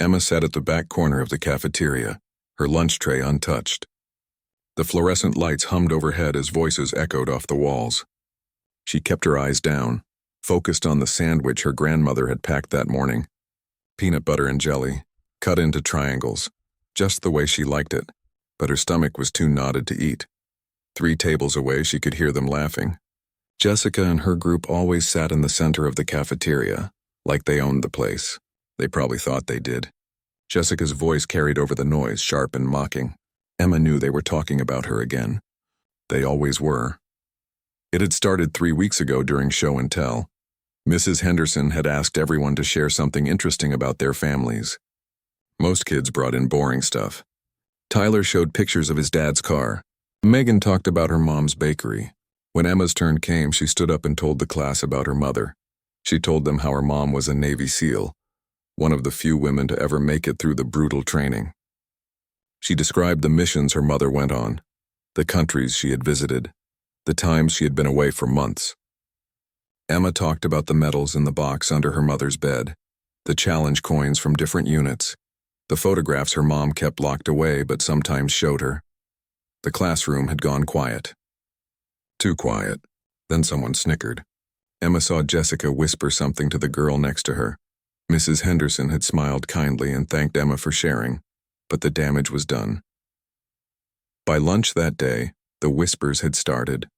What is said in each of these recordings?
Emma sat at the back corner of the cafeteria, her lunch tray untouched. The fluorescent lights hummed overhead as voices echoed off the walls. She kept her eyes down, focused on the sandwich her grandmother had packed that morning. Peanut butter and jelly, cut into triangles, just the way she liked it, but her stomach was too knotted to eat. 3 tables away, she could hear them laughing. Jessica and her group always sat in the center of the cafeteria, like they owned the place. They probably thought they did. Jessica's voice carried over the noise, sharp and mocking. Emma knew they were talking about her again. They always were. It had started 3 weeks ago during show and tell. Mrs. Henderson had asked everyone to share something interesting about their families. Most kids brought in boring stuff. Tyler showed pictures of his dad's car. Megan talked about her mom's bakery. When Emma's turn came, she stood up and told the class about her mother. She told them how her mom was a Navy SEAL, one of the few women to ever make it through the brutal training. She described the missions her mother went on, the countries she had visited, the times she had been away for months. Emma talked about the medals in the box under her mother's bed, the challenge coins from different units, the photographs her mom kept locked away but sometimes showed her. The classroom had gone quiet. Too quiet. Then someone snickered. Emma saw Jessica whisper something to the girl next to her. Mrs. Henderson had smiled kindly and thanked Emma for sharing, but the damage was done. By lunch that day, the whispers had started.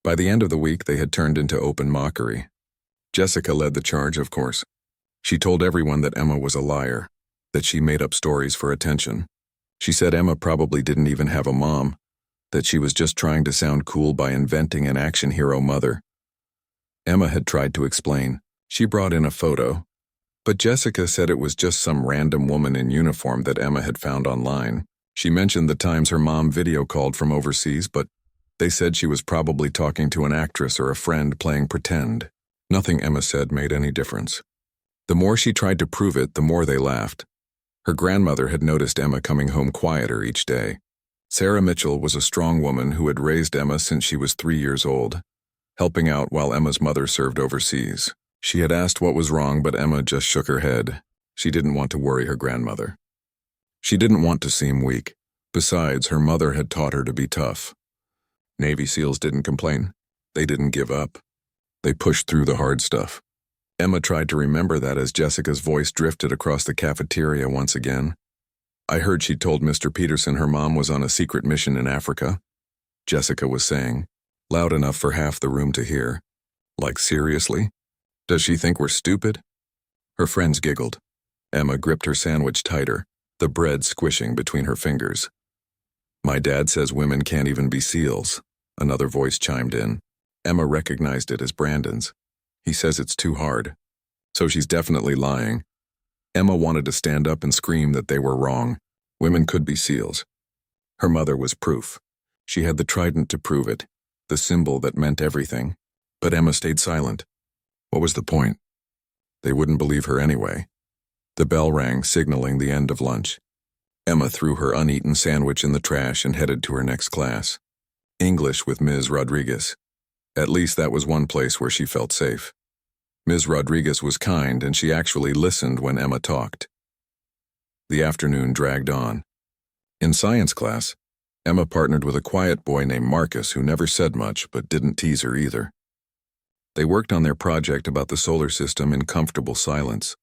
By the end of the week, they had turned into open mockery. Jessica led the charge, of course. She told everyone that Emma was a liar, that she made up stories for attention. She said Emma probably didn't even have a mom, that she was just trying to sound cool by inventing an action hero mother. Emma had tried to explain. She brought in a photo, but Jessica said it was just some random woman in uniform that Emma had found online. She mentioned the times her mom video called from overseas, but they said she was probably talking to an actress or a friend playing pretend. Nothing Emma said made any difference. The more she tried to prove it, the more they laughed. Her grandmother had noticed Emma coming home quieter each day. Sarah Mitchell was a strong woman who had raised Emma since she was 3 years old, helping out while Emma's mother served overseas. She had asked what was wrong, but Emma just shook her head. She didn't want to worry her grandmother. She didn't want to seem weak. Besides, her mother had taught her to be tough. Navy SEALs didn't complain. They didn't give up. They pushed through the hard stuff. Emma tried to remember that as Jessica's voice drifted across the cafeteria once again. I heard she told Mr. Peterson her mom was on a secret mission in Africa. Jessica was saying, loud enough for half the room to hear. Like, seriously? Does she think we're stupid? Her friends giggled. Emma gripped her sandwich tighter, the bread squishing between her fingers. My dad says women can't even be SEALs, another voice chimed in. Emma recognized it as Brandon's. He says it's too hard. So she's definitely lying. Emma wanted to stand up and scream that they were wrong. Women could be SEALs. Her mother was proof. She had the trident to prove it, the symbol that meant everything. But Emma stayed silent. What was the point? They wouldn't believe her anyway. The bell rang, signaling the end of lunch. Emma threw her uneaten sandwich in the trash and headed to her next class. English with Ms. Rodriguez. At least that was one place where she felt safe. Ms. Rodriguez was kind, and she actually listened when Emma talked. The afternoon dragged on. In science class, Emma partnered with a quiet boy named Marcus who never said much but didn't tease her either. They worked on their project about the solar system in comfortable silence.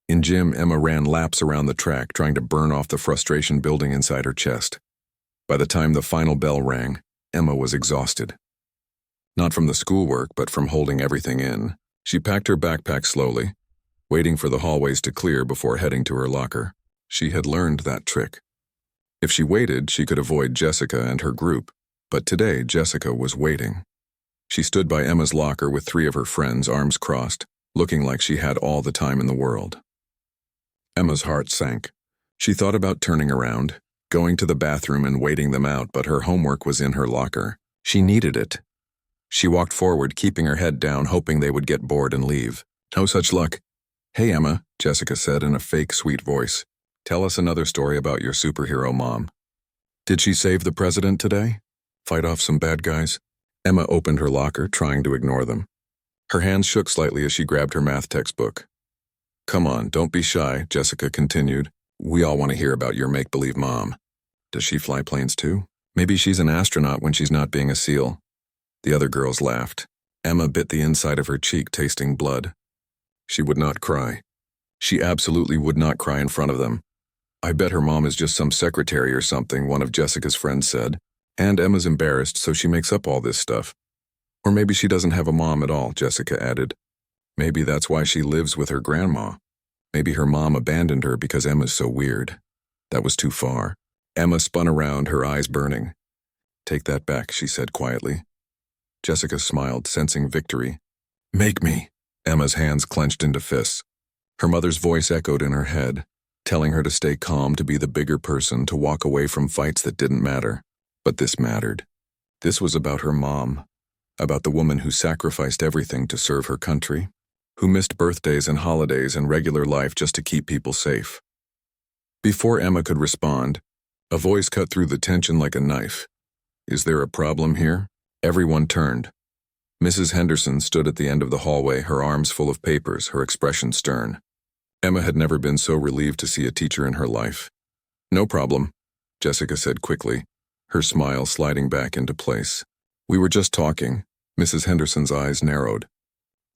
In gym, Emma ran laps around the track trying to burn off the frustration building inside her chest. By the time the final bell rang, Emma was exhausted. Not from the schoolwork, but from holding everything in. She packed her backpack slowly, waiting for the hallways to clear before heading to her locker. She had learned that trick. If she waited, she could avoid Jessica and her group, but today Jessica was waiting. She stood by Emma's locker with 3 of her friends, arms crossed, looking like she had all the time in the world. Emma's heart sank. She thought about turning around, going to the bathroom and waiting them out, but her homework was in her locker. She needed it. She walked forward, keeping her head down, hoping they would get bored and leave. No such luck. Hey, Emma, Jessica said in a fake, sweet voice. Tell us another story about your superhero mom. Did she save the president today? Fight off some bad guys? Emma opened her locker, trying to ignore them. Her hands shook slightly as she grabbed her math textbook. Come on, don't be shy, Jessica continued. We all want to hear about your make-believe mom. Does she fly planes too? Maybe she's an astronaut when she's not being a SEAL. The other girls laughed. Emma bit the inside of her cheek, tasting blood. She would not cry. She absolutely would not cry in front of them. I bet her mom is just some secretary or something, one of Jessica's friends said. And Emma's embarrassed, so she makes up all this stuff. Or maybe she doesn't have a mom at all, Jessica added. Maybe that's why she lives with her grandma. Maybe her mom abandoned her because Emma's so weird. That was too far. Emma spun around, her eyes burning. Take that back, she said quietly. Jessica smiled, sensing victory. Make me. Emma's hands clenched into fists. Her mother's voice echoed in her head, telling her to stay calm, to be the bigger person, to walk away from fights that didn't matter. But this mattered. This was about her mom, about the woman who sacrificed everything to serve her country, who missed birthdays and holidays and regular life just to keep people safe. Before Emma could respond, a voice cut through the tension like a knife. Is there a problem here? Everyone turned. Mrs. Henderson stood at the end of the hallway, her arms full of papers, her expression stern. Emma had never been so relieved to see a teacher in her life. No problem, Jessica said quickly, her smile sliding back into place. We were just talking. Mrs. Henderson's eyes narrowed.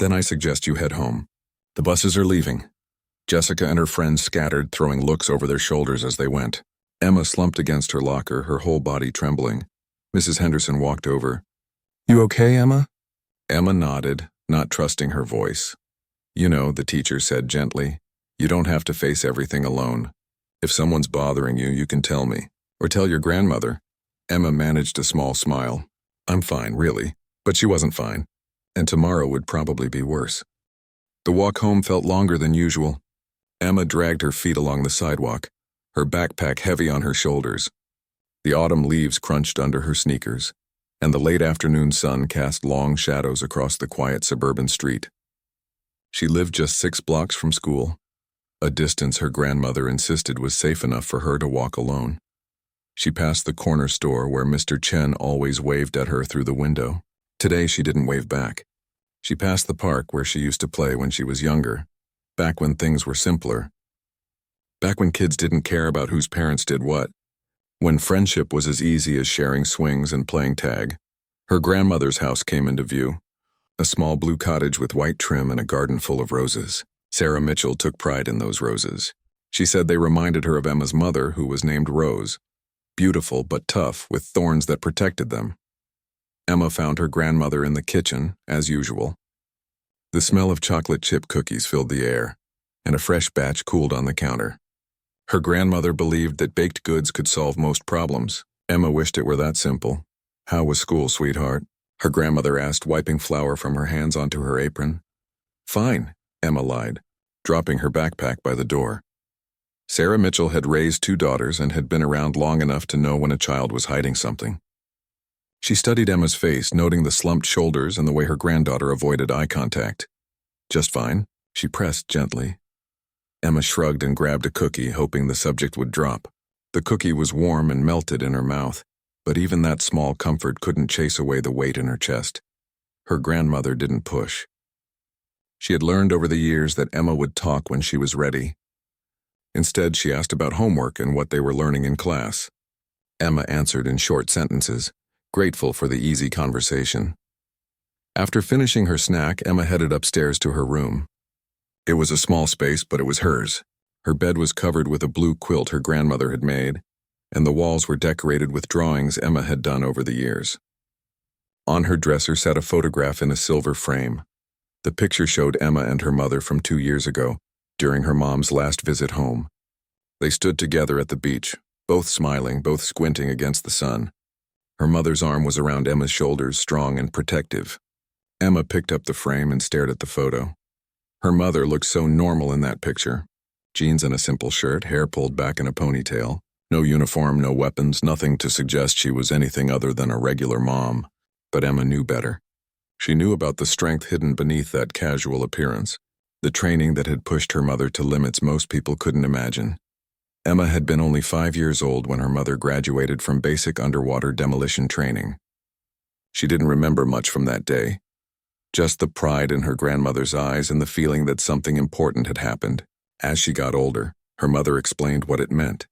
Then I suggest you head home. The buses are leaving. Jessica and her friends scattered, throwing looks over their shoulders as they went. Emma slumped against her locker, her whole body trembling. Mrs. Henderson walked over. You okay, Emma? Emma nodded, not trusting her voice. You know, the teacher said gently, you don't have to face everything alone. If someone's bothering you, you can tell me. Or tell your grandmother. Emma managed a small smile. I'm fine, really. But she wasn't fine. And tomorrow would probably be worse. The walk home felt longer than usual. Emma dragged her feet along the sidewalk, her backpack heavy on her shoulders. The autumn leaves crunched under her sneakers, and the late afternoon sun cast long shadows across the quiet suburban street. She lived just 6 blocks from school, a distance her grandmother insisted was safe enough for her to walk alone. She passed the corner store where Mr. Chen always waved at her through the window. Today she didn't wave back. She passed the park where she used to play when she was younger, back when things were simpler. Back when kids didn't care about whose parents did what. When friendship was as easy as sharing swings and playing tag. Her grandmother's house came into view. A small blue cottage with white trim and a garden full of roses. Sarah Mitchell took pride in those roses. She said they reminded her of Emma's mother, who was named Rose. Beautiful but tough, with thorns that protected them. Emma found her grandmother in the kitchen, as usual. The smell of chocolate chip cookies filled the air, and a fresh batch cooled on the counter. Her grandmother believed that baked goods could solve most problems. Emma wished it were that simple. How was school, sweetheart? Her grandmother asked, wiping flour from her hands onto her apron. Fine, Emma lied, dropping her backpack by the door. Sarah Mitchell had raised 2 daughters and had been around long enough to know when a child was hiding something. She studied Emma's face, noting the slumped shoulders and the way her granddaughter avoided eye contact. Just fine, she pressed gently. Emma shrugged and grabbed a cookie, hoping the subject would drop. The cookie was warm and melted in her mouth, but even that small comfort couldn't chase away the weight in her chest. Her grandmother didn't push. She had learned over the years that Emma would talk when she was ready. Instead, she asked about homework and what they were learning in class. Emma answered in short sentences, grateful for the easy conversation. After finishing her snack, Emma headed upstairs to her room. It was a small space, but it was hers. Her bed was covered with a blue quilt her grandmother had made, and the walls were decorated with drawings Emma had done over the years. On her dresser sat a photograph in a silver frame. The picture showed Emma and her mother from 2 years ago, during her mom's last visit home. They stood together at the beach, both smiling, both squinting against the sun. Her mother's arm was around Emma's shoulders, strong and protective. Emma picked up the frame and stared at the photo. Her mother looked so normal in that picture. Jeans and a simple shirt, hair pulled back in a ponytail. No uniform, no weapons, nothing to suggest she was anything other than a regular mom. But Emma knew better. She knew about the strength hidden beneath that casual appearance, the training that had pushed her mother to limits most people couldn't imagine. Emma had been only 5 years old when her mother graduated from basic underwater demolition training. She didn't remember much from that day. just the pride in her grandmother's eyes and the feeling that something important had happened. As she got older, her mother explained what it meant.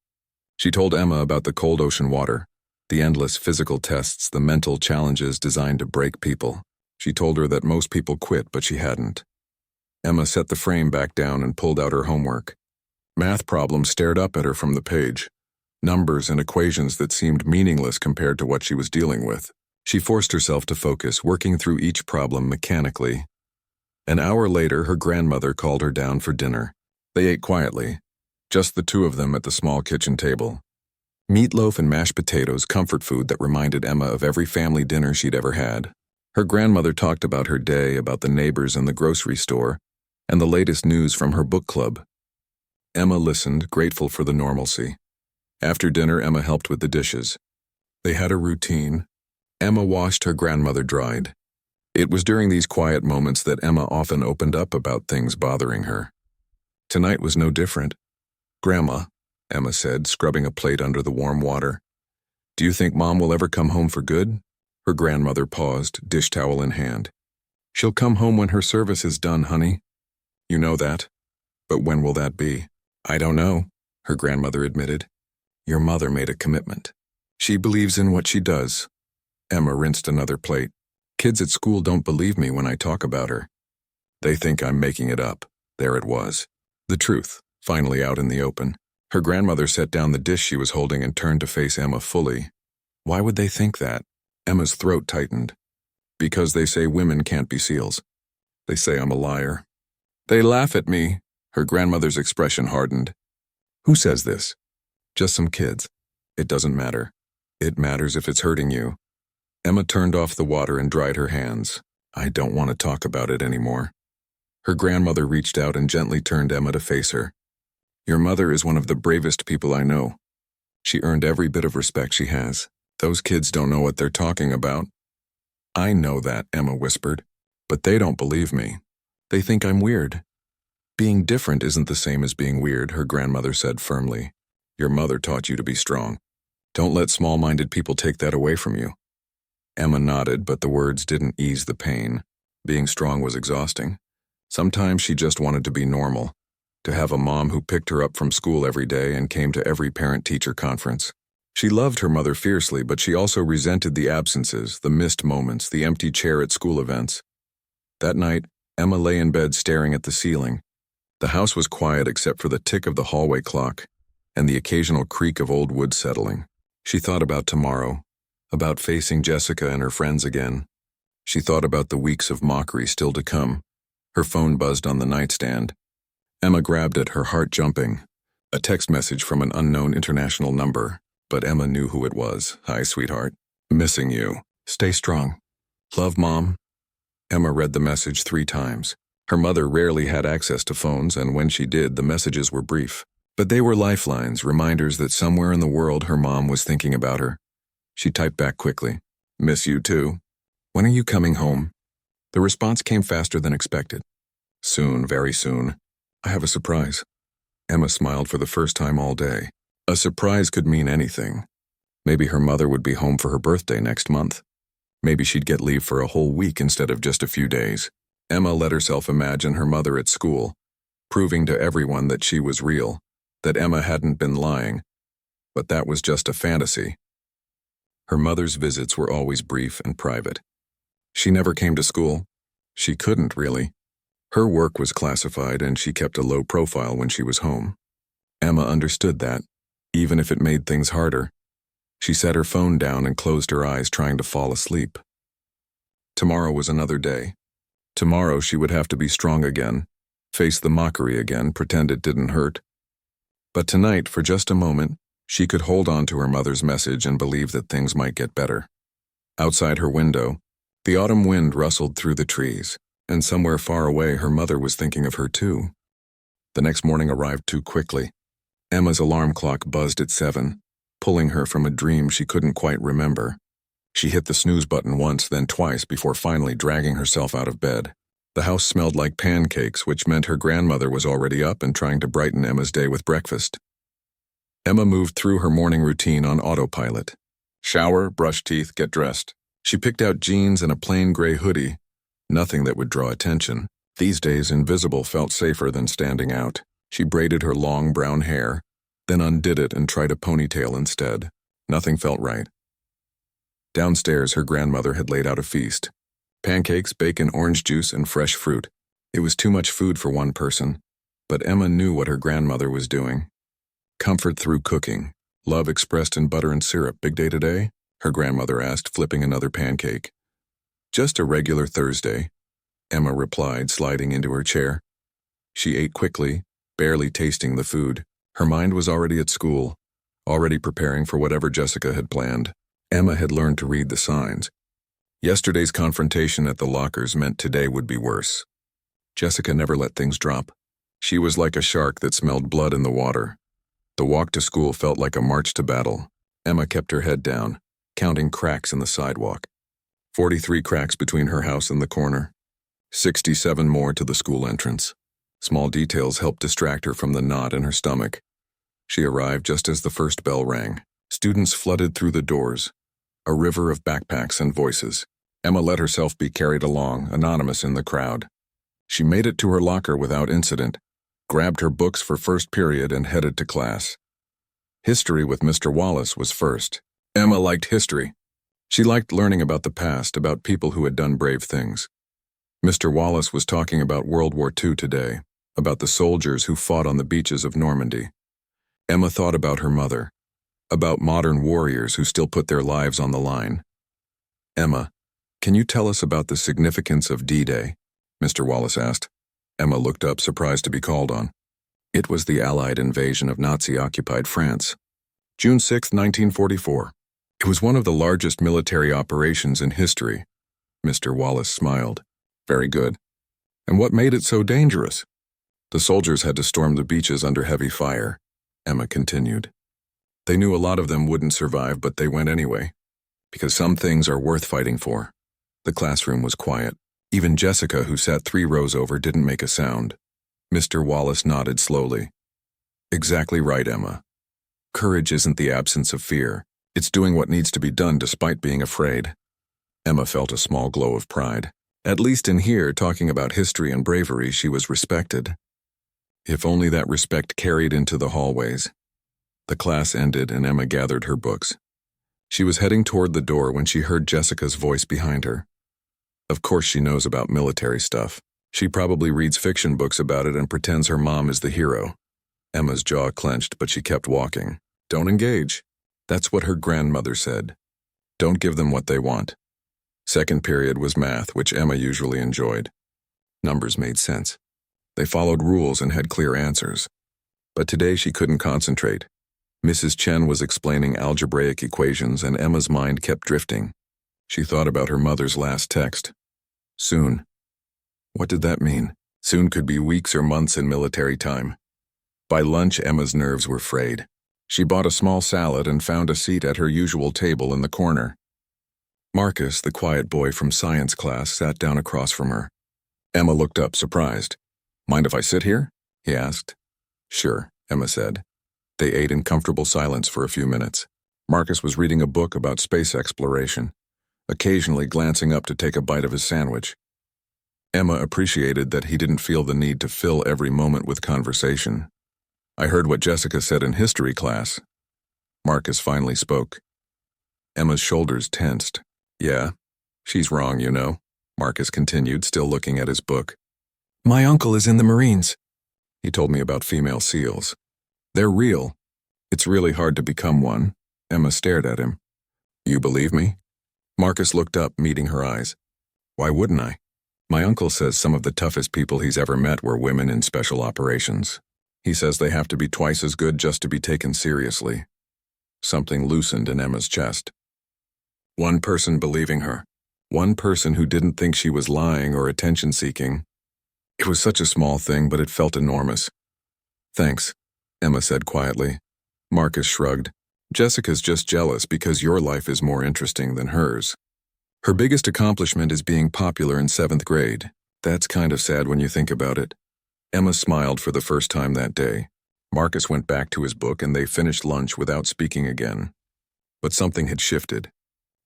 She told Emma about the cold ocean water, the endless physical tests, the mental challenges designed to break people. She told her that most people quit, but she hadn't. Emma set the frame back down and pulled out her homework. Math problems stared up at her from the page, numbers and equations that seemed meaningless compared to what she was dealing with. She forced herself to focus, working through each problem mechanically. An hour later, her grandmother called her down for dinner. They ate quietly, just the two of them at the small kitchen table. Meatloaf and mashed potatoes, comfort food that reminded Emma of every family dinner she'd ever had. Her grandmother talked about her day, about the neighbors and the grocery store, and the latest news from her book club. Emma listened, grateful for the normalcy. After dinner, Emma helped with the dishes. They had a routine. Emma washed, her grandmother dried. It was during these quiet moments that Emma often opened up about things bothering her. Tonight was no different. "Grandma," Emma said, scrubbing a plate under the warm water, "do you think Mom will ever come home for good?" Her grandmother paused, dish towel in hand. "She'll come home when her service is done, honey. You know that. But when will that be?" "I don't know," her grandmother admitted. "Your mother made a commitment. She believes in what she does." Emma rinsed another plate. "Kids at school don't believe me when I talk about her. They think I'm making it up." There it was. The truth, finally out in the open. Her grandmother set down the dish she was holding and turned to face Emma fully. "Why would they think that?" Emma's throat tightened. "Because they say women can't be SEALs. They say I'm a liar. They laugh at me." Her grandmother's expression hardened. "Who says this?" "Just some kids. It doesn't matter. It matters if it's hurting you." Emma turned off the water and dried her hands. "I don't want to talk about it anymore." Her grandmother reached out and gently turned Emma to face her. "Your mother is one of the bravest people I know. She earned every bit of respect she has. Those kids don't know what they're talking about." "I know that," Emma whispered, "but they don't believe me. They think I'm weird." "Being different isn't the same as being weird," her grandmother said firmly. "Your mother taught you to be strong. Don't let small-minded people take that away from you." Emma nodded, but the words didn't ease the pain. Being strong was exhausting. Sometimes she just wanted to be normal, to have a mom who picked her up from school every day and came to every parent-teacher conference. She loved her mother fiercely, but she also resented the absences, the missed moments, the empty chair at school events. That night, Emma lay in bed staring at the ceiling. The house was quiet except for the tick of the hallway clock and the occasional creak of old wood settling. She thought about tomorrow, about facing Jessica and her friends again. She thought about the weeks of mockery still to come. Her phone buzzed on the nightstand. Emma grabbed it, her heart jumping. A text message from an unknown international number, but Emma knew who it was. "Hi, sweetheart. Missing you. Stay strong. Love, Mom." Emma read the message 3 times. Her mother rarely had access to phones, and when she did, the messages were brief. But they were lifelines, reminders that somewhere in the world her mom was thinking about her. She typed back quickly, "Miss you too. When are you coming home?" The response came faster than expected. "Soon, very soon. I have a surprise." Emma smiled for the first time all day. A surprise could mean anything. Maybe her mother would be home for her birthday next month. Maybe she'd get leave for a whole week instead of just a few days. Emma let herself imagine her mother at school, proving to everyone that she was real, that Emma hadn't been lying. But that was just a fantasy. Her mother's visits were always brief and private. She never came to school. She couldn't, really. Her work was classified, and she kept a low profile when she was home. Emma understood that, even if it made things harder. She set her phone down and closed her eyes, trying to fall asleep. Tomorrow was another day. Tomorrow she would have to be strong again, face the mockery again, pretend it didn't hurt. But tonight, for just a moment, she could hold on to her mother's message and believe that things might get better. Outside her window, the autumn wind rustled through the trees, and somewhere far away her mother was thinking of her too. The next morning arrived too quickly. Emma's alarm clock buzzed at 7, pulling her from a dream she couldn't quite remember. She hit the snooze button once, then twice, before finally dragging herself out of bed. The house smelled like pancakes, which meant her grandmother was already up and trying to brighten Emma's day with breakfast. Emma moved through her morning routine on autopilot. Shower, brush teeth, get dressed. She picked out jeans and a plain gray hoodie, Nothing that would draw attention. These days, invisible felt safer than standing out. She braided her long brown hair, then undid it and tried a ponytail instead. Nothing felt right. Downstairs, her grandmother had laid out a feast. Pancakes, bacon, orange juice, and fresh fruit. It was too much food for one person, but Emma knew what her grandmother was doing. Comfort through cooking. Love expressed in butter and syrup. Big day today? Her grandmother asked, flipping another pancake. Just a regular Thursday, Emma replied, sliding into her chair. She ate quickly, barely tasting the food. Her mind was already at school, already preparing for whatever Jessica had planned. Emma had learned to read the signs. Yesterday's confrontation at the lockers meant today would be worse. Jessica never let things drop. She was like a shark that smelled blood in the water. The walk to school felt like a march to battle. Emma kept her head down, counting cracks in the sidewalk. 43 cracks between her house and the corner. 67 more to the school entrance. Small details helped distract her from the knot in her stomach. She arrived just as the first bell rang. Students flooded through the doors. A river of backpacks and voices. Emma let herself be carried along, anonymous in the crowd. She made it to her locker without incident, grabbed her books for first period and headed to class. History with Mr. Wallace was first. Emma liked history. She liked learning about the past, about people who had done brave things. Mr. Wallace was talking about World War II today, about the soldiers who fought on the beaches of Normandy. Emma thought about her mother, about modern warriors who still put their lives on the line. Emma, can you tell us about the significance of D-Day? Mr. Wallace asked. Emma looked up, surprised to be called on. It was the Allied invasion of Nazi-occupied France. June 6, 1944. It was one of the largest military operations in history. Mr. Wallace smiled. Very good. And what made it so dangerous? The soldiers had to storm the beaches under heavy fire. Emma continued. They knew a lot of them wouldn't survive, but they went anyway. Because some things are worth fighting for. The classroom was quiet. Even Jessica, who sat 3 rows over, didn't make a sound. Mr. Wallace nodded slowly. Exactly right, Emma. Courage isn't the absence of fear. It's doing what needs to be done despite being afraid. Emma felt a small glow of pride. At least in here, talking about history and bravery, she was respected. If only that respect carried into the hallways. The class ended and Emma gathered her books. She was heading toward the door when she heard Jessica's voice behind her. Of course she knows about military stuff. She probably reads fiction books about it and pretends her mom is the hero. Emma's jaw clenched, but she kept walking. Don't engage. That's what her grandmother said. Don't give them what they want. Second period was math, which Emma usually enjoyed. Numbers made sense. They followed rules and had clear answers. But today she couldn't concentrate. Mrs. Chen was explaining algebraic equations and Emma's mind kept drifting. She thought about her mother's last text. Soon. What did that mean? Soon could be weeks or months in military time. By lunch, Emma's nerves were frayed. She bought a small salad and found a seat at her usual table in the corner. Marcus, the quiet boy from science class, sat down across from her. Emma looked up, surprised. Mind if I sit here? He asked. Sure, Emma said. They ate in comfortable silence for a few minutes. Marcus was reading a book about space exploration, occasionally glancing up to take a bite of his sandwich. Emma appreciated that he didn't feel the need to fill every moment with conversation. I heard what Jessica said in history class. Marcus finally spoke. Emma's shoulders tensed. Yeah, she's wrong, you know, Marcus continued, still looking at his book. My uncle is in the Marines. He told me about female SEALs. They're real. It's really hard to become one. Emma stared at him. You believe me? Marcus looked up, meeting her eyes. Why wouldn't I? My uncle says some of the toughest people he's ever met were women in special operations. He says they have to be twice as good just to be taken seriously. Something loosened in Emma's chest. One person believing her. One person who didn't think she was lying or attention-seeking. It was such a small thing, but it felt enormous. Thanks, Emma said quietly. Marcus shrugged. Jessica's just jealous because your life is more interesting than hers. Her biggest accomplishment is being popular in 7th grade. That's kind of sad when you think about it. Emma smiled for the first time that day. Marcus went back to his book and they finished lunch without speaking again. But something had shifted.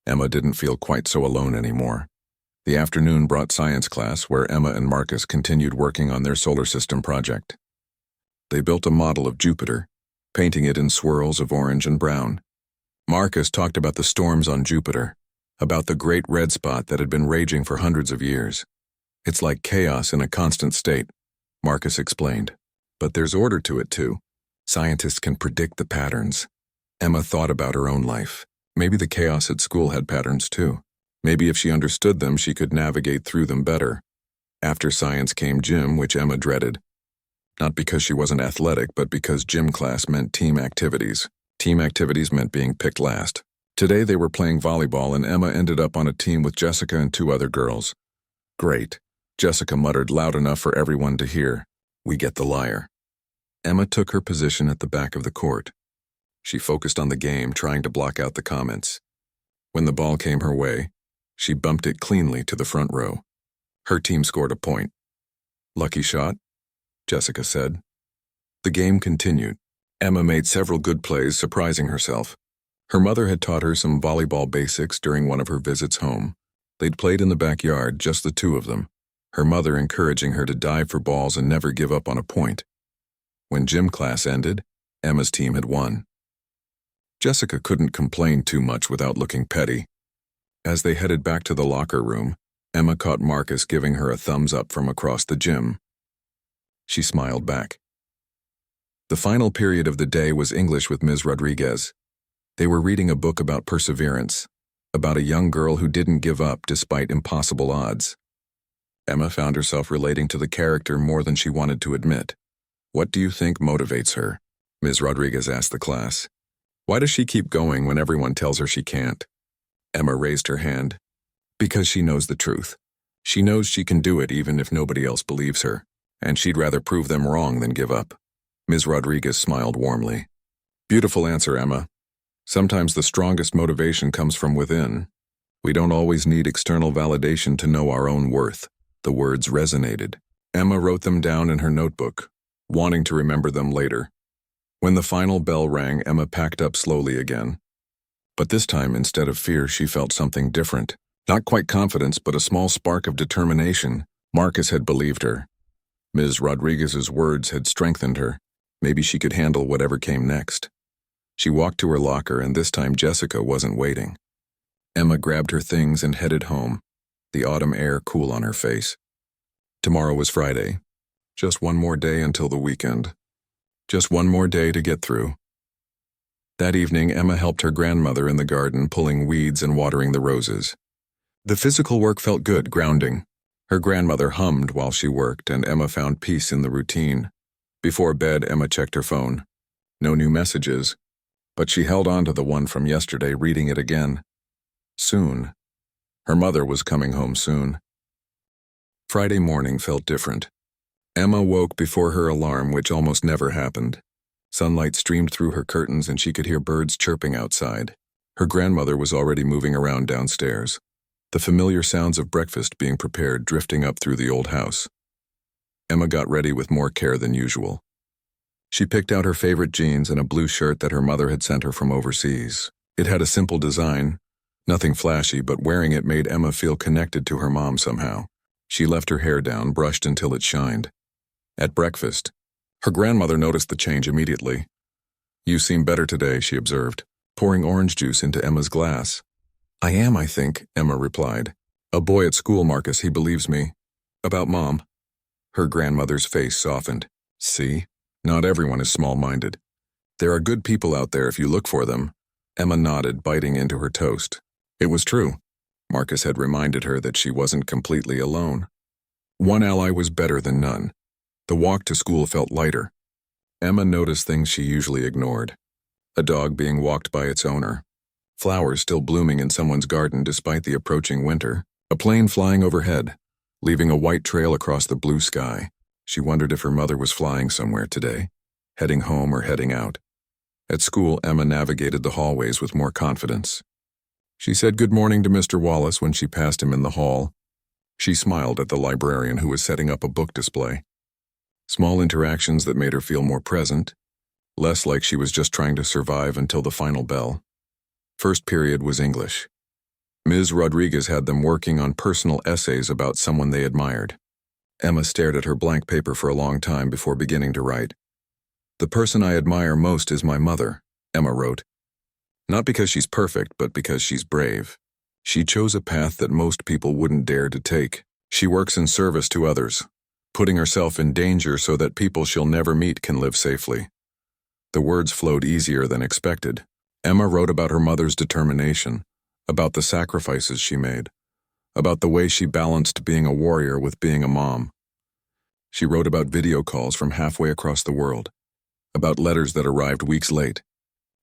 Emma didn't feel quite so alone anymore. The afternoon brought science class, where Emma and Marcus continued working on their solar system project. They built a model of Jupiter, painting it in swirls of orange and brown. Marcus talked about the storms on Jupiter, about the great red spot that had been raging for hundreds of years. It's like chaos in a constant state, Marcus explained. But there's order to it too. Scientists can predict the patterns. Emma thought about her own life. Maybe the chaos at school had patterns too. Maybe if she understood them, she could navigate through them better. After science came gym, which Emma dreaded. Not because she wasn't athletic, but because gym class meant team activities. Team activities meant being picked last. Today they were playing volleyball, and Emma ended up on a team with Jessica and 2 other girls. Great, Jessica muttered loud enough for everyone to hear. We get the liar. Emma took her position at the back of the court. She focused on the game, trying to block out the comments. When the ball came her way, she bumped it cleanly to the front row. Her team scored a point. Lucky shot, Jessica said. The game continued. Emma made several good plays, surprising herself. Her mother had taught her some volleyball basics during one of her visits home. They'd played in the backyard, just the 2 of them, her mother encouraging her to dive for balls and never give up on a point. When gym class ended, Emma's team had won. Jessica couldn't complain too much without looking petty. As they headed back to the locker room, Emma caught Marcus giving her a thumbs up from across the gym. She smiled back. The final period of the day was English with Ms. Rodriguez. They were reading a book about perseverance, about a young girl who didn't give up despite impossible odds. Emma found herself relating to the character more than she wanted to admit. What do you think motivates her? Ms. Rodriguez asked the class. Why does she keep going when everyone tells her she can't? Emma raised her hand. Because she knows the truth. She knows she can do it even if nobody else believes her, and she'd rather prove them wrong than give up. Ms. Rodriguez smiled warmly. Beautiful answer, Emma. Sometimes the strongest motivation comes from within. We don't always need external validation to know our own worth. The words resonated. Emma wrote them down in her notebook, wanting to remember them later. When the final bell rang, Emma packed up slowly again. But this time, instead of fear, she felt something different. Not quite confidence, but a small spark of determination. Marcus had believed her. Ms. Rodriguez's words had strengthened her. Maybe she could handle whatever came next. She walked to her locker, and this time Jessica wasn't waiting. Emma grabbed her things and headed home, the autumn air cool on her face. Tomorrow was Friday. Just one more day until the weekend. Just one more day to get through. That evening, Emma helped her grandmother in the garden, pulling weeds and watering the roses. The physical work felt good, grounding. Her grandmother hummed while she worked, and Emma found peace in the routine. Before bed, Emma checked her phone. No new messages, but she held on to the one from yesterday, reading it again. Soon. Her mother was coming home soon. Friday morning felt different. Emma woke before her alarm, which almost never happened. Sunlight streamed through her curtains and she could hear birds chirping outside. Her grandmother was already moving around downstairs. The familiar sounds of breakfast being prepared drifting up through the old house. Emma got ready with more care than usual. She picked out her favorite jeans and a blue shirt that her mother had sent her from overseas. It had a simple design, nothing flashy, but wearing it made Emma feel connected to her mom somehow. She left her hair down, brushed until it shined. At breakfast, her grandmother noticed the change immediately. You seem better today, she observed, pouring orange juice into Emma's glass. I am, I think, Emma replied. A boy at school, Marcus, he believes me. About Mom. Her grandmother's face softened. See? Not everyone is small-minded. There are good people out there if you look for them. Emma nodded, biting into her toast. It was true. Marcus had reminded her that she wasn't completely alone. One ally was better than none. The walk to school felt lighter. Emma noticed things she usually ignored. A dog being walked by its owner. Flowers still blooming in someone's garden despite the approaching winter. A plane flying overhead, leaving a white trail across the blue sky. She wondered if her mother was flying somewhere today, heading home or heading out. At school, Emma navigated the hallways with more confidence. She said good morning to Mr. Wallace when she passed him in the hall. She smiled at the librarian who was setting up a book display. Small interactions that made her feel more present, less like she was just trying to survive until the final bell. First period was English. Ms. Rodriguez had them working on personal essays about someone they admired. Emma stared at her blank paper for a long time before beginning to write. "The person I admire most is my mother," Emma wrote. "Not because she's perfect, but because she's brave. She chose a path that most people wouldn't dare to take. She works in service to others, putting herself in danger so that people she'll never meet can live safely." The words flowed easier than expected. Emma wrote about her mother's determination, about the sacrifices she made, about the way she balanced being a warrior with being a mom. She wrote about video calls from halfway across the world, about letters that arrived weeks late,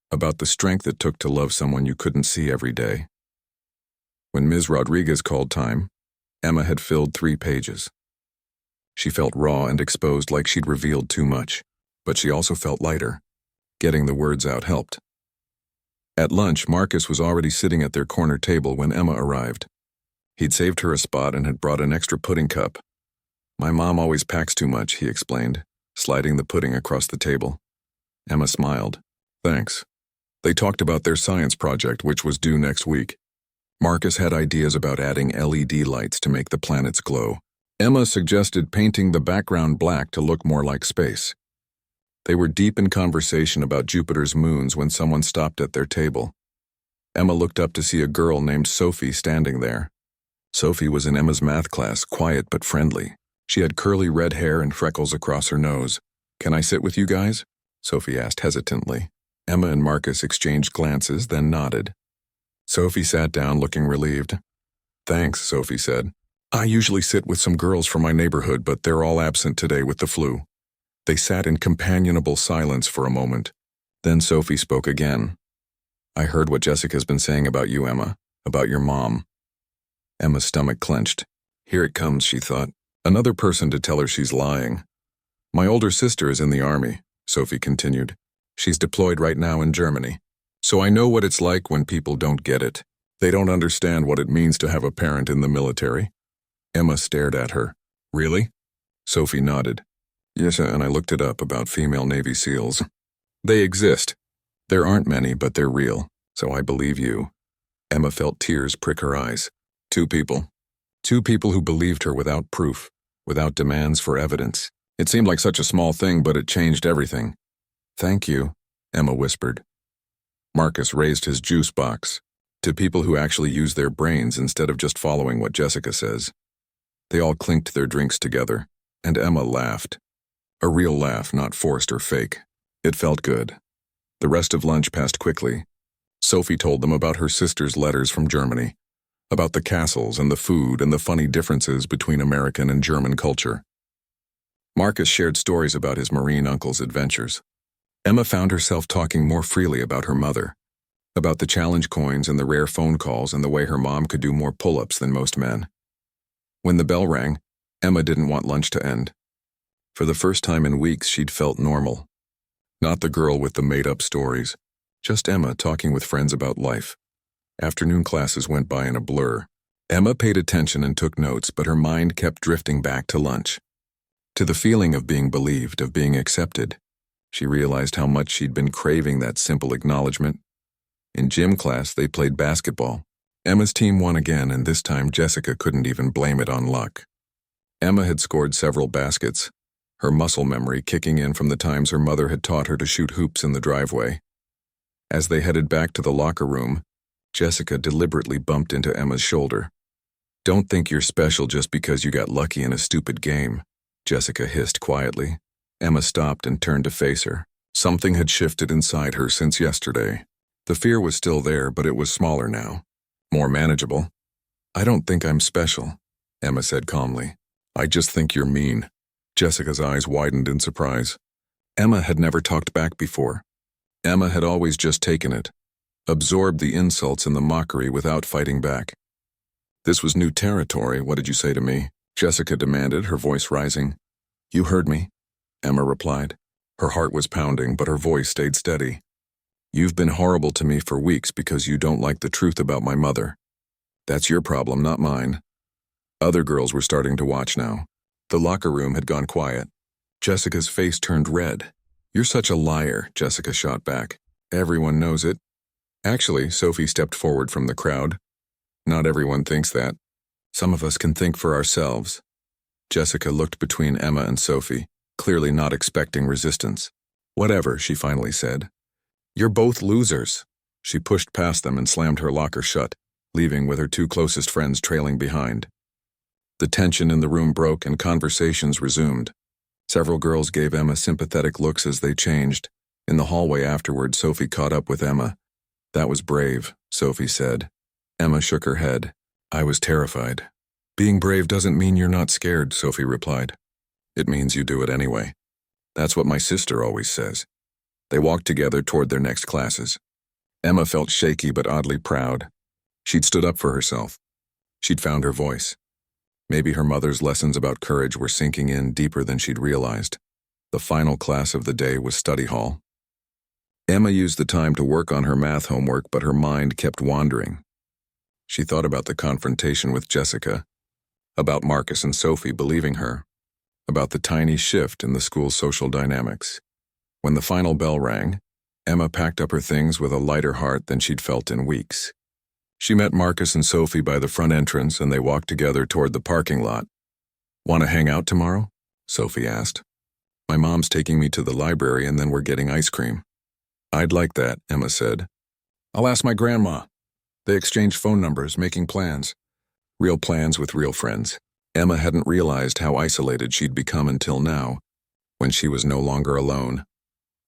about the strength it took to love someone you couldn't see every day. When Ms. Rodriguez called time, Emma had filled 3 pages. She felt raw and exposed, like she'd revealed too much, but she also felt lighter. Getting the words out helped. At lunch, Marcus was already sitting at their corner table when Emma arrived. He'd saved her a spot and had brought an extra pudding cup. "My mom always packs too much," he explained, sliding the pudding across the table. Emma smiled. "Thanks." They talked about their science project, which was due next week. Marcus had ideas about adding LED lights to make the planets glow. Emma suggested painting the background black to look more like space. They were deep in conversation about Jupiter's moons when someone stopped at their table. Emma looked up to see a girl named Sophie standing there. Sophie was in Emma's math class, quiet but friendly. She had curly red hair and freckles across her nose. "Can I sit with you guys?" Sophie asked hesitantly. Emma and Marcus exchanged glances, then nodded. Sophie sat down, looking relieved. "Thanks," Sophie said. "I usually sit with some girls from my neighborhood, but they're all absent today with the flu." They sat in companionable silence for a moment. Then Sophie spoke again. "I heard what Jessica's been saying about you, Emma, about your mom." Emma's stomach clenched. Here it comes, she thought. Another person to tell her she's lying. "My older sister is in the army," Sophie continued. "She's deployed right now in Germany. So I know what it's like when people don't get it. They don't understand what it means to have a parent in the military." Emma stared at her. "Really?" Sophie nodded. "Yes, and I looked it up about female Navy SEALs. They exist. There aren't many, but they're real, so I believe you." Emma felt tears prick her eyes. 2 people. 2 people who believed her without proof, without demands for evidence. It seemed like such a small thing, but it changed everything. "Thank you," Emma whispered. Marcus raised his juice box. "To people who actually use their brains instead of just following what Jessica says." They all clinked their drinks together, and Emma laughed. A real laugh, not forced or fake. It felt good. The rest of lunch passed quickly. Sophie told them about her sister's letters from Germany, about the castles and the food and the funny differences between American and German culture. Marcus shared stories about his Marine uncle's adventures. Emma found herself talking more freely about her mother, about the challenge coins and the rare phone calls and the way her mom could do more pull-ups than most men. When the bell rang, Emma didn't want lunch to end. For the first time in weeks, she'd felt normal. Not the girl with the made-up stories, just Emma talking with friends about life. Afternoon classes went by in a blur. Emma paid attention and took notes, but her mind kept drifting back to lunch. To the feeling of being believed, of being accepted. She realized how much she'd been craving that simple acknowledgement. In gym class, they played basketball. Emma's team won again, and this time Jessica couldn't even blame it on luck. Emma had scored several baskets, her muscle memory kicking in from the times her mother had taught her to shoot hoops in the driveway. As they headed back to the locker room, Jessica deliberately bumped into Emma's shoulder. "Don't think you're special just because you got lucky in a stupid game," Jessica hissed quietly. Emma stopped and turned to face her. Something had shifted inside her since yesterday. The fear was still there, but it was smaller now, more manageable. "I don't think I'm special," Emma said calmly. "I just think you're mean." Jessica's eyes widened in surprise. Emma had never talked back before. Emma had always just taken it, absorbed the insults and the mockery without fighting back. "This was new territory. What did you say to me?" Jessica demanded, her voice rising. "You heard me," Emma replied. Her heart was pounding, but her voice stayed steady. "You've been horrible to me for weeks because you don't like the truth about my mother. That's your problem, not mine." Other girls were starting to watch now. The locker room had gone quiet. Jessica's face turned red. "You're such a liar," Jessica shot back. "Everyone knows it." Actually, Sophie stepped forward from the crowd. Not everyone thinks that. Some of us can think for ourselves. Jessica looked between Emma and Sophie, clearly not expecting resistance. Whatever, she finally said. You're both losers. She pushed past them and slammed her locker shut, leaving with her two closest friends trailing behind. The tension in the room broke and conversations resumed. Several girls gave Emma sympathetic looks as they changed. In the hallway afterward, Sophie caught up with Emma. That was brave, Sophie said. Emma shook her head. I was terrified. Being brave doesn't mean you're not scared, Sophie replied. It means you do it anyway. That's what my sister always says. They walked together toward their next classes. Emma felt shaky but oddly proud. She'd stood up for herself. She'd found her voice. Maybe her mother's lessons about courage were sinking in deeper than she'd realized. The final class of the day was study hall. Emma used the time to work on her math homework, but her mind kept wandering. She thought about the confrontation with Jessica, about Marcus and Sophie believing her, about the tiny shift in the school's social dynamics. When the final bell rang, Emma packed up her things with a lighter heart than she'd felt in weeks. She met Marcus and Sophie by the front entrance and they walked together toward the parking lot. Want to hang out tomorrow? Sophie asked. My mom's taking me to the library and then we're getting ice cream. I'd like that, Emma said. I'll ask my grandma. They exchanged phone numbers, making plans. Real plans with real friends. Emma hadn't realized how isolated she'd become until now, when she was no longer alone.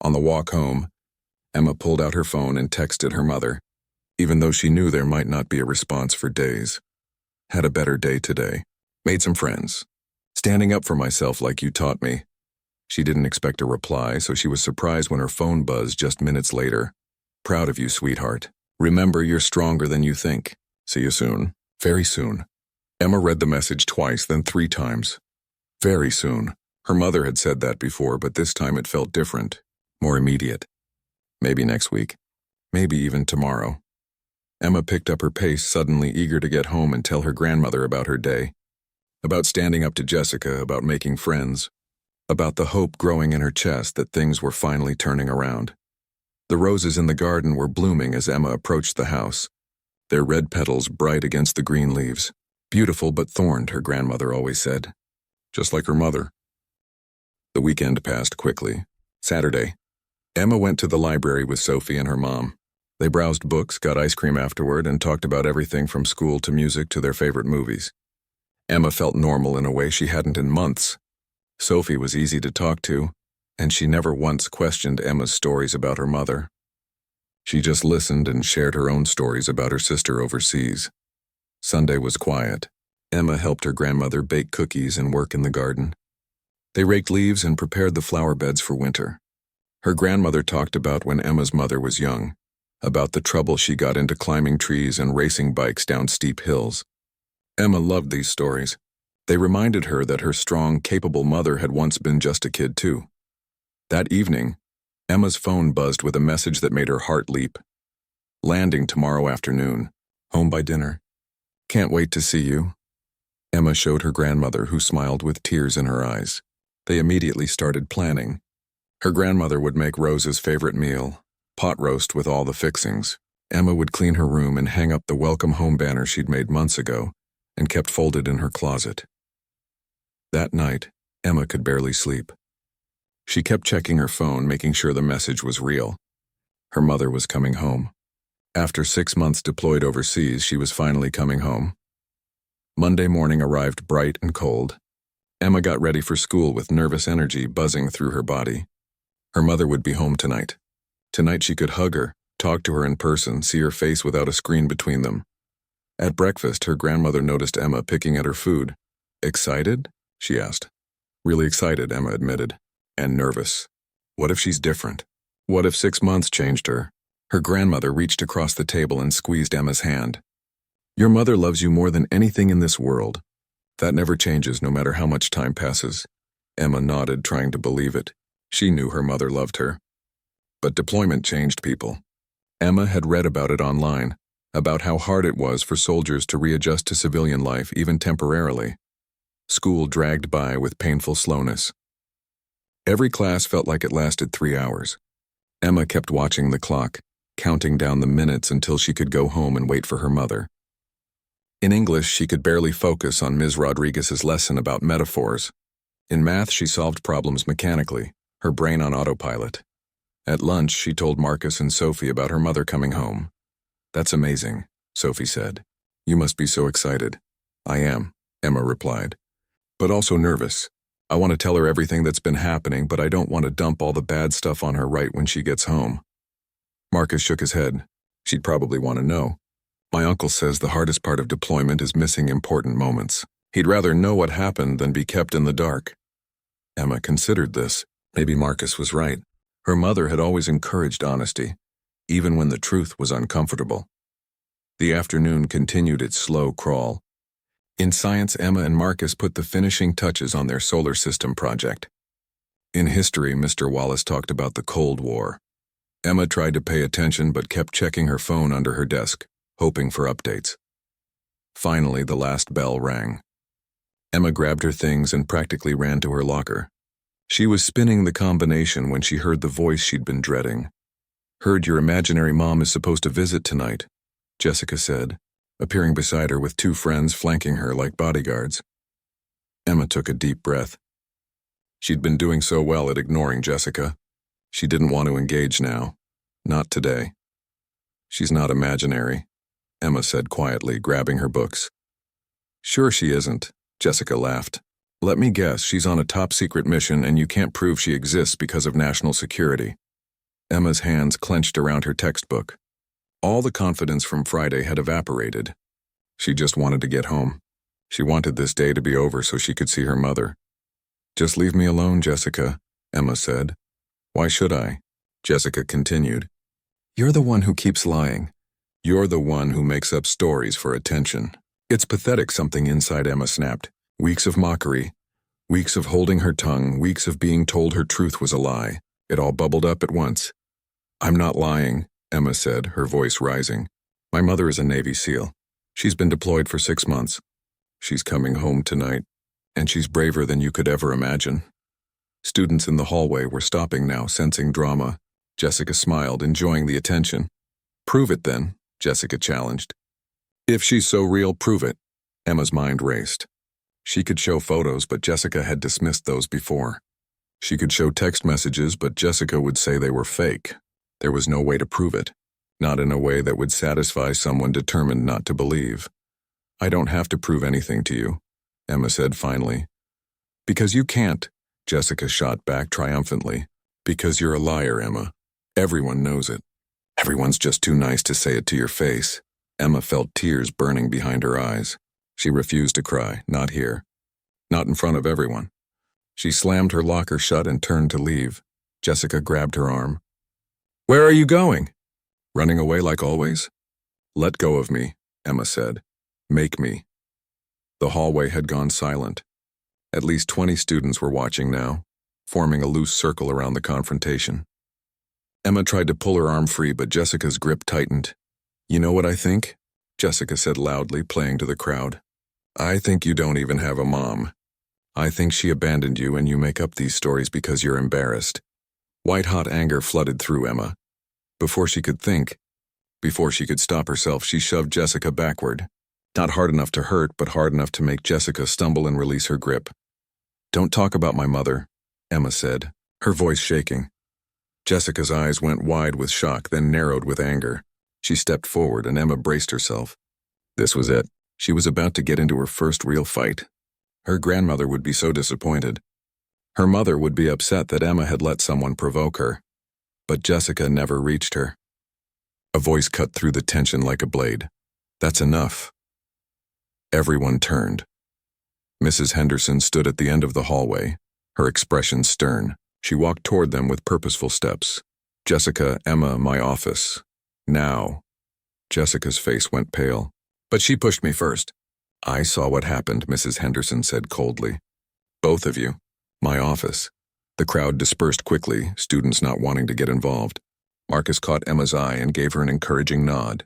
On the walk home, Emma pulled out her phone and texted her mother, even though she knew there might not be a response for days. Had a better day today. Made some friends. Standing up for myself like you taught me. She didn't expect a reply, so she was surprised when her phone buzzed just minutes later. Proud of you, sweetheart. Remember, you're stronger than you think. See you soon. Very soon. Emma read the message twice, then 3 times. Very soon. Her mother had said that before, but this time it felt different, more immediate. Maybe next week. Maybe even tomorrow. Emma picked up her pace, suddenly eager to get home and tell her grandmother about her day. About standing up to Jessica, about making friends. About the hope growing in her chest that things were finally turning around. The roses in the garden were blooming as Emma approached the house, their red petals bright against the green leaves. Beautiful but thorned, her grandmother always said. Just like her mother. The weekend passed quickly. Saturday. Emma went to the library with Sophie and her mom. They browsed books, got ice cream afterward, and talked about everything from school to music to their favorite movies. Emma felt normal in a way she hadn't in months. Sophie was easy to talk to, and she never once questioned Emma's stories about her mother. She just listened and shared her own stories about her sister overseas. Sunday was quiet. Emma helped her grandmother bake cookies and work in the garden. They raked leaves and prepared the flower beds for winter. Her grandmother talked about when Emma's mother was young, about the trouble she got into climbing trees and racing bikes down steep hills. Emma loved these stories. They reminded her that her strong, capable mother had once been just a kid too. That evening, Emma's phone buzzed with a message that made her heart leap. Landing tomorrow afternoon. Home by dinner. Can't wait to see you. Emma showed her grandmother, who smiled with tears in her eyes. They immediately started planning. Her grandmother would make Rose's favorite meal, pot roast with all the fixings. Emma would clean her room and hang up the welcome home banner she'd made months ago and kept folded in her closet. That night, Emma could barely sleep. She kept checking her phone, making sure the message was real. Her mother was coming home. After 6 months deployed overseas, she was finally coming home. Monday morning arrived bright and cold. Emma got ready for school with nervous energy buzzing through her body. Her mother would be home tonight. Tonight she could hug her, talk to her in person, see her face without a screen between them. At breakfast, her grandmother noticed Emma picking at her food. Excited? She asked. Really excited, Emma admitted. And nervous. What if she's different? What if 6 months changed her? Her grandmother reached across the table and squeezed Emma's hand. Your mother loves you more than anything in this world. That never changes, no matter how much time passes. Emma nodded, trying to believe it. She knew her mother loved her. But deployment changed people. Emma had read about it online, about how hard it was for soldiers to readjust to civilian life, even temporarily. School dragged by with painful slowness. Every class felt like it lasted 3 hours. Emma kept watching the clock, counting down the minutes until she could go home and wait for her mother. In English, she could barely focus on Ms. Rodriguez's lesson about metaphors. In math, she solved problems mechanically, her brain on autopilot. At lunch, she told Marcus and Sophie about her mother coming home. "That's amazing," Sophie said. "You must be so excited." "I am," Emma replied. "But also nervous. I want to tell her everything that's been happening, but I don't want to dump all the bad stuff on her right when she gets home." Marcus shook his head. "She'd probably want to know. My uncle says the hardest part of deployment is missing important moments. He'd rather know what happened than be kept in the dark." Emma considered this. Maybe Marcus was right. Her mother had always encouraged honesty, even when the truth was uncomfortable. The afternoon continued its slow crawl. In science, Emma and Marcus put the finishing touches on their solar system project. In history, Mr. Wallace talked about the Cold War. Emma tried to pay attention but kept checking her phone under her desk, hoping for updates. Finally, the last bell rang. Emma grabbed her things and practically ran to her locker. She was spinning the combination when she heard the voice she'd been dreading. "Heard your imaginary mom is supposed to visit tonight," Jessica said, appearing beside her with two friends flanking her like bodyguards. Emma took a deep breath. She'd been doing so well at ignoring Jessica. She didn't want to engage now. Not today. "She's not imaginary," Emma said quietly, grabbing her books. "Sure she isn't," Jessica laughed. "Let me guess, she's on a top-secret mission and you can't prove she exists because of national security." Emma's hands clenched around her textbook. All the confidence from Friday had evaporated. She just wanted to get home. She wanted this day to be over so she could see her mother. "Just leave me alone, Jessica," Emma said. "Why should I?" Jessica continued. "You're the one who keeps lying. You're the one who makes up stories for attention." "It's pathetic," something inside Emma snapped. Weeks of mockery, weeks of holding her tongue, weeks of being told her truth was a lie. It all bubbled up at once. "I'm not lying," Emma said, her voice rising. "My mother is a Navy SEAL. She's been deployed for 6 months. She's coming home tonight, and she's braver than you could ever imagine." Students in the hallway were stopping now, sensing drama. Jessica smiled, enjoying the attention. "Prove it then," Jessica challenged. "If she's so real, prove it." Emma's mind raced. She could show photos, but Jessica had dismissed those before. She could show text messages, but Jessica would say they were fake. There was no way to prove it, not in a way that would satisfy someone determined not to believe. "I don't have to prove anything to you," Emma said finally. "Because you can't," Jessica shot back triumphantly. "Because you're a liar, Emma. Everyone knows it. Everyone's just too nice to say it to your face." Emma felt tears burning behind her eyes. She refused to cry, not here. Not in front of everyone. She slammed her locker shut and turned to leave. Jessica grabbed her arm. "Where are you going?" "Running away like always?" "Let go of me," Emma said. "Make me." The hallway had gone silent. At least 20 students were watching now, forming a loose circle around the confrontation. Emma tried to pull her arm free, but Jessica's grip tightened. "You know what I think?" Jessica said loudly, playing to the crowd. "I think you don't even have a mom. I think she abandoned you and you make up these stories because you're embarrassed." White-hot anger flooded through Emma. Before she could think, before she could stop herself, she shoved Jessica backward. Not hard enough to hurt, but hard enough to make Jessica stumble and release her grip. "Don't talk about my mother," Emma said, her voice shaking. Jessica's eyes went wide with shock, then narrowed with anger. She stepped forward and Emma braced herself. This was it. She was about to get into her first real fight. Her grandmother would be so disappointed. Her mother would be upset that Emma had let someone provoke her. But Jessica never reached her. A voice cut through the tension like a blade. "That's enough." Everyone turned. Mrs. Henderson stood at the end of the hallway, her expression stern. She walked toward them with purposeful steps. "Jessica, Emma, my office. Now." Jessica's face went pale. "But she pushed me first." "I saw what happened," Mrs. Henderson said coldly. "Both of you. My office." The crowd dispersed quickly, students not wanting to get involved. Marcus caught Emma's eye and gave her an encouraging nod.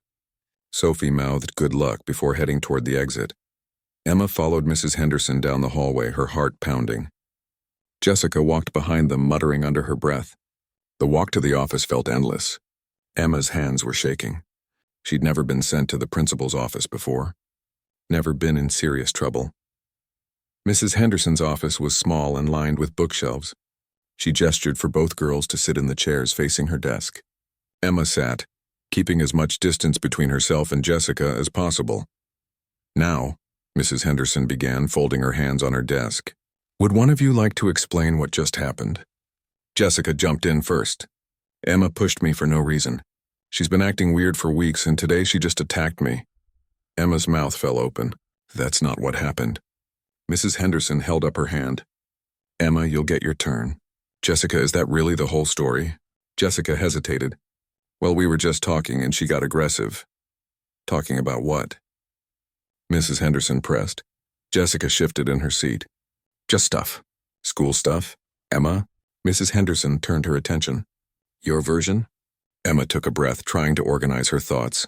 Sophie mouthed good luck before heading toward the exit. Emma followed Mrs. Henderson down the hallway, her heart pounding. Jessica walked behind them, muttering under her breath. The walk to the office felt endless. Emma's hands were shaking. She'd never been sent to the principal's office before. never been in serious trouble. Mrs. Henderson's office was small and lined with bookshelves. She gestured for both girls to sit in the chairs facing her desk. Emma sat, keeping as much distance between herself and Jessica as possible. "Now," Mrs. Henderson began, folding her hands on her desk, "would one of you like to explain what just happened?" Jessica jumped in first. "Emma pushed me for no reason. She's been acting weird for weeks, and today she just attacked me." Emma's mouth fell open. "That's not what happened." Mrs. Henderson held up her hand. "Emma, you'll get your turn." "Jessica, is that really the whole story?" Jessica hesitated. "Well, we were just talking and she got aggressive." "Talking about what?" Mrs. Henderson pressed. Jessica shifted in her seat. "Just stuff." "School stuff?" "Emma?" Mrs. Henderson turned her attention. "Your version?" Emma took a breath, trying to organize her thoughts.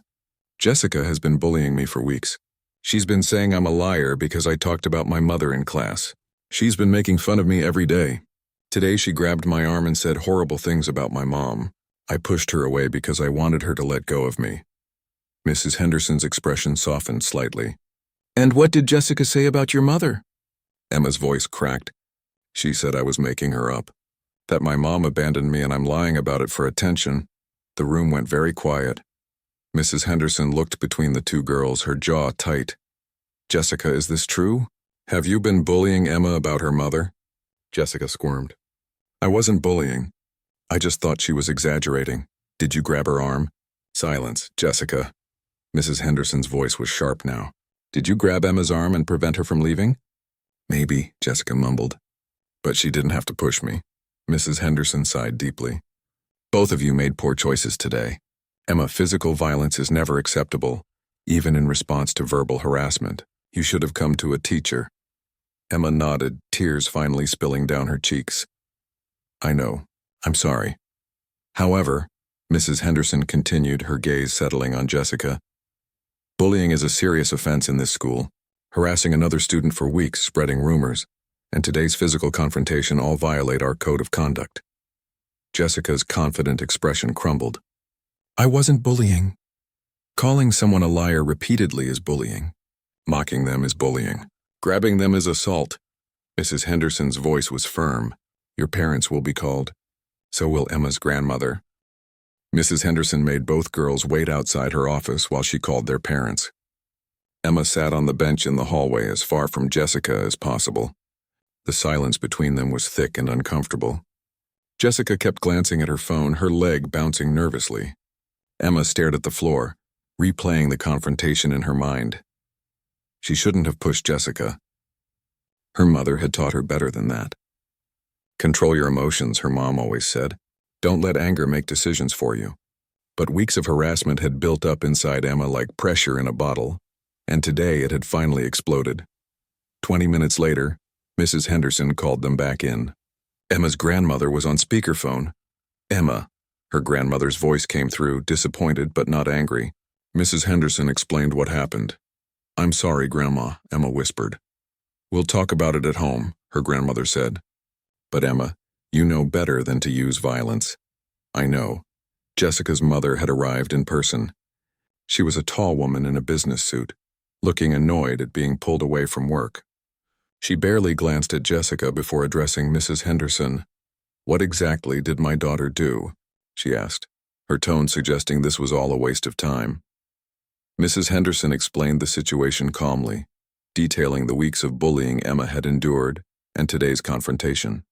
"Jessica has been bullying me for weeks. She's been saying I'm a liar because I talked about my mother in class. She's been making fun of me every day. Today she grabbed my arm and said horrible things about my mom. I pushed her away because I wanted her to let go of me." Mrs. Henderson's expression softened slightly. "And what did Jessica say about your mother?" Emma's voice cracked. "She said I was making her up. That my mom abandoned me and I'm lying about it for attention." The room went very quiet. Mrs. Henderson looked between the two girls, her jaw tight. "Jessica, is this true? Have you been bullying Emma about her mother?" Jessica squirmed. "I wasn't bullying. I just thought she was exaggerating. Did you grab her arm?" "Silence, Jessica." Mrs. Henderson's voice was sharp now. "Did you grab Emma's arm and prevent her from leaving?" "Maybe," Jessica mumbled. "But she didn't have to push me." Mrs. Henderson sighed deeply. "Both of you made poor choices today. Emma, physical violence is never acceptable, even in response to verbal harassment. You should have come to a teacher." Emma nodded, tears finally spilling down her cheeks. "I know. I'm sorry." "However," Mrs. Henderson continued, her gaze settling on Jessica, "bullying is a serious offense in this school. Harassing another student for weeks, spreading rumors, and today's physical confrontation all violate our code of conduct." Jessica's confident expression crumbled. "I wasn't bullying." "Calling someone a liar repeatedly is bullying. Mocking them is bullying. Grabbing them is assault." Mrs. Henderson's voice was firm. "Your parents will be called. So will Emma's grandmother." Mrs. Henderson made both girls wait outside her office while she called their parents. Emma sat on the bench in the hallway as far from Jessica as possible. The silence between them was thick and uncomfortable. Jessica kept glancing at her phone, her leg bouncing nervously. Emma stared at the floor, replaying the confrontation in her mind. She shouldn't have pushed Jessica. Her mother had taught her better than that. "Control your emotions," her mom always said. "Don't let anger make decisions for you." But weeks of harassment had built up inside Emma like pressure in a bottle, and today it had finally exploded. 20 minutes later, Mrs. Henderson called them back in. Emma's grandmother was on speakerphone. "Emma," her grandmother's voice came through, disappointed but not angry. Mrs. Henderson explained what happened. "I'm sorry, Grandma," Emma whispered. "We'll talk about it at home," her grandmother said. "But Emma, you know better than to use violence." "I know." Jessica's mother had arrived in person. She was a tall woman in a business suit, looking annoyed at being pulled away from work. She barely glanced at Jessica before addressing Mrs. Henderson. "What exactly did my daughter do?" she asked, her tone suggesting this was all a waste of time. Mrs. Henderson explained the situation calmly, detailing the weeks of bullying Emma had endured and today's confrontation.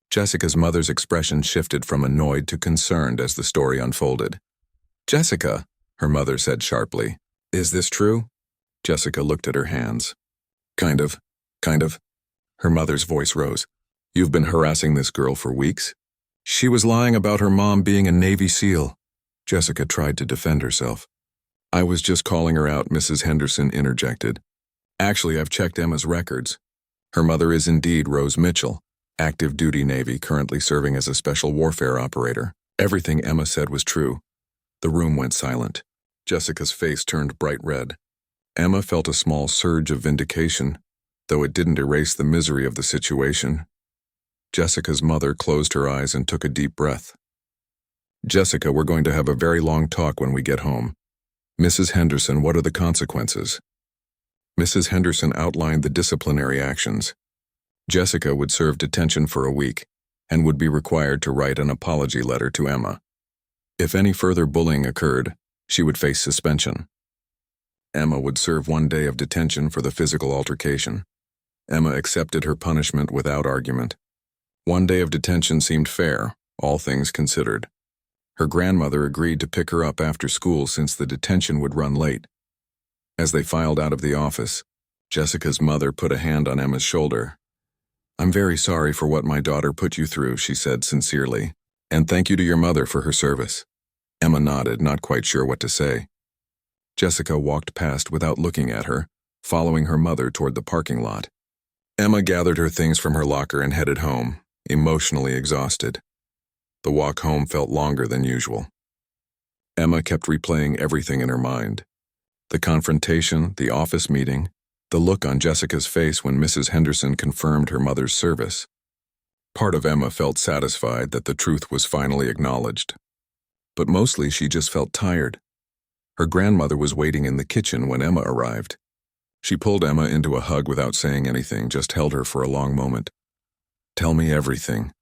Jessica's mother's expression shifted from annoyed to concerned as the story unfolded. "Jessica," her mother said sharply, "is this true?" Jessica looked at her hands. Kind of. Her mother's voice rose. "You've been harassing this girl for weeks?" "She was lying about her mom being a Navy SEAL." Jessica tried to defend herself. "I was just calling her out," Mrs. Henderson interjected. "Actually, I've checked Emma's records. Her mother is indeed Rose Mitchell, active duty Navy, currently serving as a special warfare operator." Everything Emma said was true. The room went silent. Jessica's face turned bright red. Emma felt a small surge of vindication, though it didn't erase the misery of the situation. Jessica's mother closed her eyes and took a deep breath. "Jessica, we're going to have a very long talk when we get home. Mrs. Henderson, what are the consequences?" Mrs. Henderson outlined the disciplinary actions. Jessica would serve detention for a week and would be required to write an apology letter to Emma. If any further bullying occurred, she would face suspension. Emma would serve 1 day of detention for the physical altercation. Emma accepted her punishment without argument. 1 day of detention seemed fair, all things considered. Her grandmother agreed to pick her up after school since the detention would run late. As they filed out of the office, Jessica's mother put a hand on Emma's shoulder. "I'm very sorry for what my daughter put you through," she said sincerely, "and thank you to your mother for her service." Emma nodded, not quite sure what to say. Jessica walked past without looking at her, following her mother toward the parking lot. Emma gathered her things from her locker and headed home, emotionally exhausted. The walk home felt longer than usual. Emma kept replaying everything in her mind. The confrontation, the office meeting, the look on Jessica's face when Mrs. Henderson confirmed her mother's service. Part of Emma felt satisfied that the truth was finally acknowledged. But mostly she just felt tired. Her grandmother was waiting in the kitchen when Emma arrived. She pulled Emma into a hug without saying anything, just held her for a long moment. "Tell me everything,"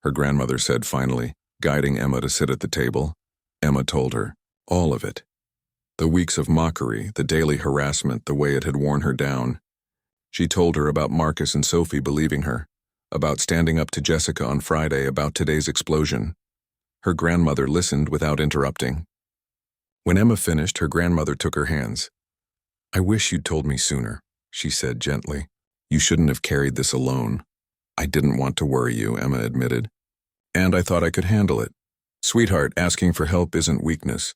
her grandmother said finally, guiding Emma to sit at the table. Emma told her, all of it. The weeks of mockery, the daily harassment, the way it had worn her down. She told her about Marcus and Sophie believing her, about standing up to Jessica on Friday, about today's explosion. Her grandmother listened without interrupting. When Emma finished, her grandmother took her hands. "I wish you'd told me sooner," she said gently. "You shouldn't have carried this alone." "I didn't want to worry you," Emma admitted. "And I thought I could handle it. Sweetheart, asking for help isn't weakness.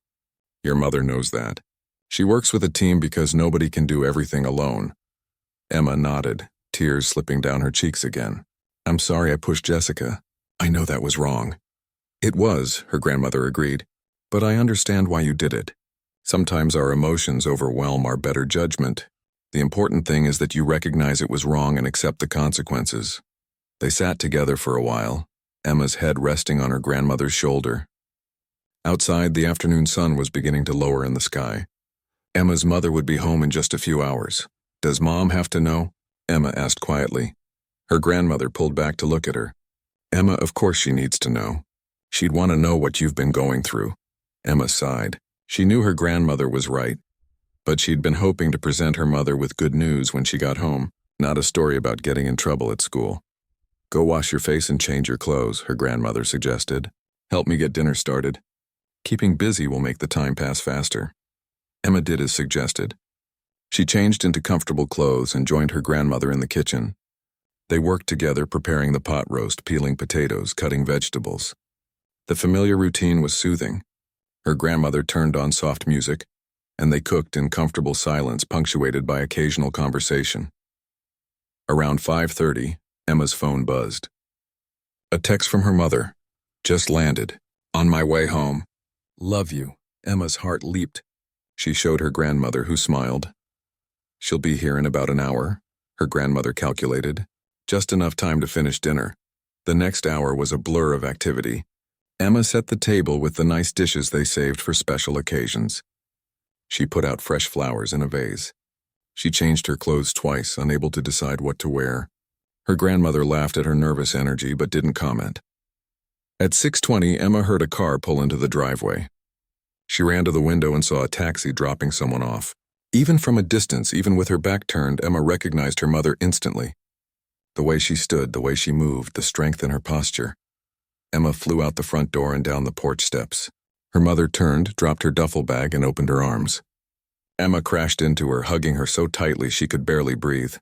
Your mother knows that. She works with a team because nobody can do everything alone." Emma nodded, tears slipping down her cheeks again. "I'm sorry I pushed Jessica. I know that was wrong." "It was," her grandmother agreed. "But I understand why you did it. Sometimes our emotions overwhelm our better judgment. The important thing is that you recognize it was wrong and accept the consequences." They sat together for a while, Emma's head resting on her grandmother's shoulder. Outside, the afternoon sun was beginning to lower in the sky. Emma's mother would be home in just a few hours. "Does Mom have to know?" Emma asked quietly. Her grandmother pulled back to look at her. "Emma, of course she needs to know. She'd want to know what you've been going through." Emma sighed. She knew her grandmother was right, but she'd been hoping to present her mother with good news when she got home, not a story about getting in trouble at school. "Go wash your face and change your clothes," her grandmother suggested. "Help me get dinner started. Keeping busy will make the time pass faster." Emma did as suggested. She changed into comfortable clothes and joined her grandmother in the kitchen. They worked together preparing the pot roast, peeling potatoes, cutting vegetables. The familiar routine was soothing. Her grandmother turned on soft music, and they cooked in comfortable silence punctuated by occasional conversation. Around 5:30, Emma's phone buzzed. A text from her mother. "Just landed. On my way home. Love you." Emma's heart leaped. She showed her grandmother, who smiled. "She'll be here in about an hour," her grandmother calculated. Just enough time to finish dinner. The next hour was a blur of activity. Emma set the table with the nice dishes they saved for special occasions. She put out fresh flowers in a vase. She changed her clothes twice, unable to decide what to wear. Her grandmother laughed at her nervous energy but didn't comment. At 6:20, Emma heard a car pull into the driveway. She ran to the window and saw a taxi dropping someone off. Even from a distance, even with her back turned, Emma recognized her mother instantly. The way she stood, the way she moved, the strength in her posture. Emma flew out the front door and down the porch steps. Her mother turned, dropped her duffel bag, and opened her arms. Emma crashed into her, hugging her so tightly she could barely breathe.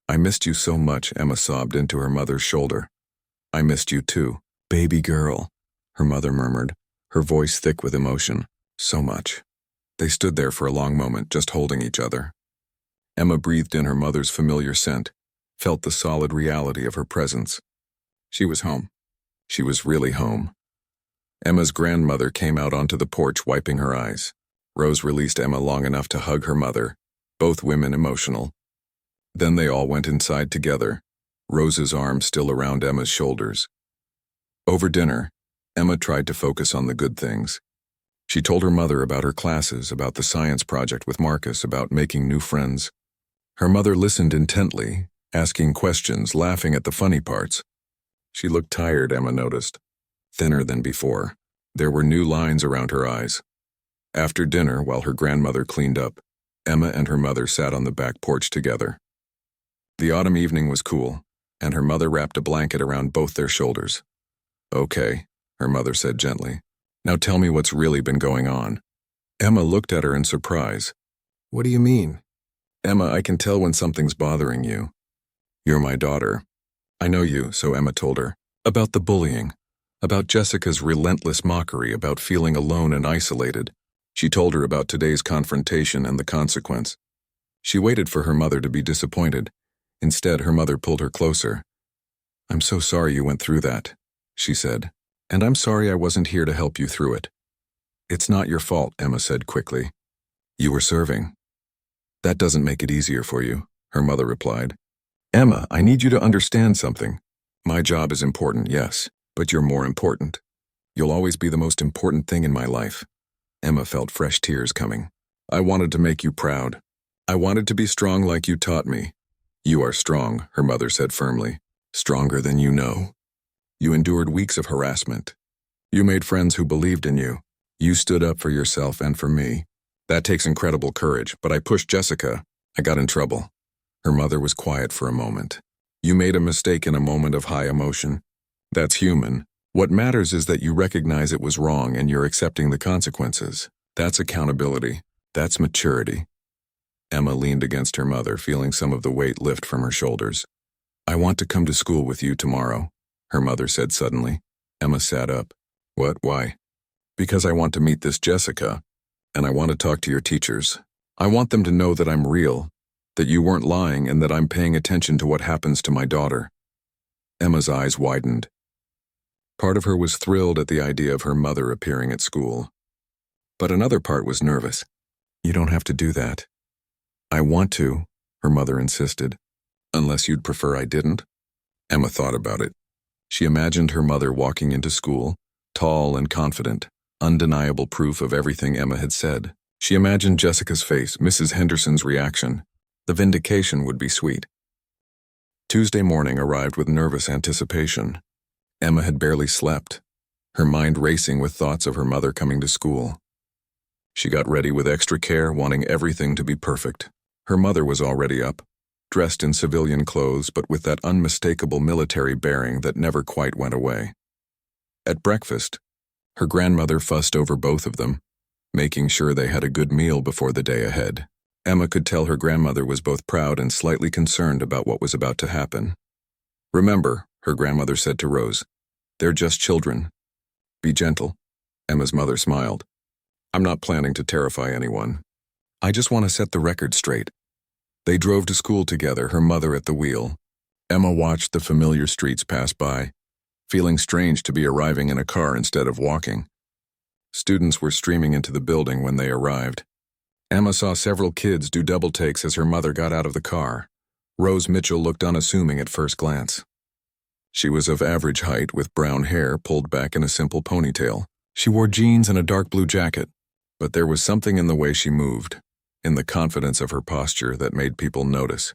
"I missed you so much," Emma sobbed into her mother's shoulder. "I missed you too. Baby girl," her mother murmured, her voice thick with emotion. "So much." They stood there for a long moment, just holding each other. Emma breathed in her mother's familiar scent, felt the solid reality of her presence. She was home. She was really home. Emma's grandmother came out onto the porch, wiping her eyes. Rose released Emma long enough to hug her mother, both women emotional. Then they all went inside together, Rose's arm still around Emma's shoulders. Over dinner, Emma tried to focus on the good things. She told her mother about her classes, about the science project with Marcus, about making new friends. Her mother listened intently, asking questions, laughing at the funny parts. She looked tired, Emma noticed, thinner than before. There were new lines around her eyes. After dinner, while her grandmother cleaned up, Emma and her mother sat on the back porch together. The autumn evening was cool, and her mother wrapped a blanket around both their shoulders. "Okay," her mother said gently. "Now tell me what's really been going on." Emma looked at her in surprise. "What do you mean?" "Emma, I can tell when something's bothering you. You're my daughter." "I know you," so Emma told her. "About the bullying. About Jessica's relentless mockery, about feeling alone and isolated." She told her about today's confrontation and the consequence. She waited for her mother to be disappointed. Instead, her mother pulled her closer. "I'm so sorry you went through that," she said. "And I'm sorry I wasn't here to help you through it." "It's not your fault," Emma said quickly. "You were serving." "That doesn't make it easier for you," her mother replied. "Emma, I need you to understand something. My job is important, yes, but you're more important. You'll always be the most important thing in my life." Emma felt fresh tears coming. "I wanted to make you proud. I wanted to be strong like you taught me." "You are strong," her mother said firmly. "Stronger than you know. You endured weeks of harassment. You made friends who believed in you. You stood up for yourself and for me. That takes incredible courage, but I pushed Jessica. I got in trouble." Her mother was quiet for a moment. "You made a mistake in a moment of high emotion. That's human. What matters is that you recognize it was wrong and you're accepting the consequences. That's accountability. That's maturity." Emma leaned against her mother, feeling some of the weight lift from her shoulders. "I want to come to school with you tomorrow," her mother said suddenly. Emma sat up. "What? Why?" "Because I want to meet this Jessica, and I want to talk to your teachers. I want them to know that I'm real, that you weren't lying, and that I'm paying attention to what happens to my daughter." Emma's eyes widened. Part of her was thrilled at the idea of her mother appearing at school. But another part was nervous. "You don't have to do that." "I want to," her mother insisted. "Unless you'd prefer I didn't?" Emma thought about it. She imagined her mother walking into school, tall and confident, undeniable proof of everything Emma had said. She imagined Jessica's face, Mrs. Henderson's reaction. The vindication would be sweet. Tuesday morning arrived with nervous anticipation. Emma had barely slept, her mind racing with thoughts of her mother coming to school. She got ready with extra care, wanting everything to be perfect. Her mother was already up, dressed in civilian clothes but with that unmistakable military bearing that never quite went away. At breakfast, her grandmother fussed over both of them, making sure they had a good meal before the day ahead. Emma could tell her grandmother was both proud and slightly concerned about what was about to happen. "Remember," her grandmother said to Rose, "they're just children. Be gentle." Emma's mother smiled. "I'm not planning to terrify anyone. I just want to set the record straight." They drove to school together, her mother at the wheel. Emma watched the familiar streets pass by, feeling strange to be arriving in a car instead of walking. Students were streaming into the building when they arrived. Emma saw several kids do double takes as her mother got out of the car. Rose Mitchell looked unassuming at first glance. She was of average height with brown hair pulled back in a simple ponytail. She wore jeans and a dark blue jacket, but there was something in the way she moved, in the confidence of her posture, that made people notice.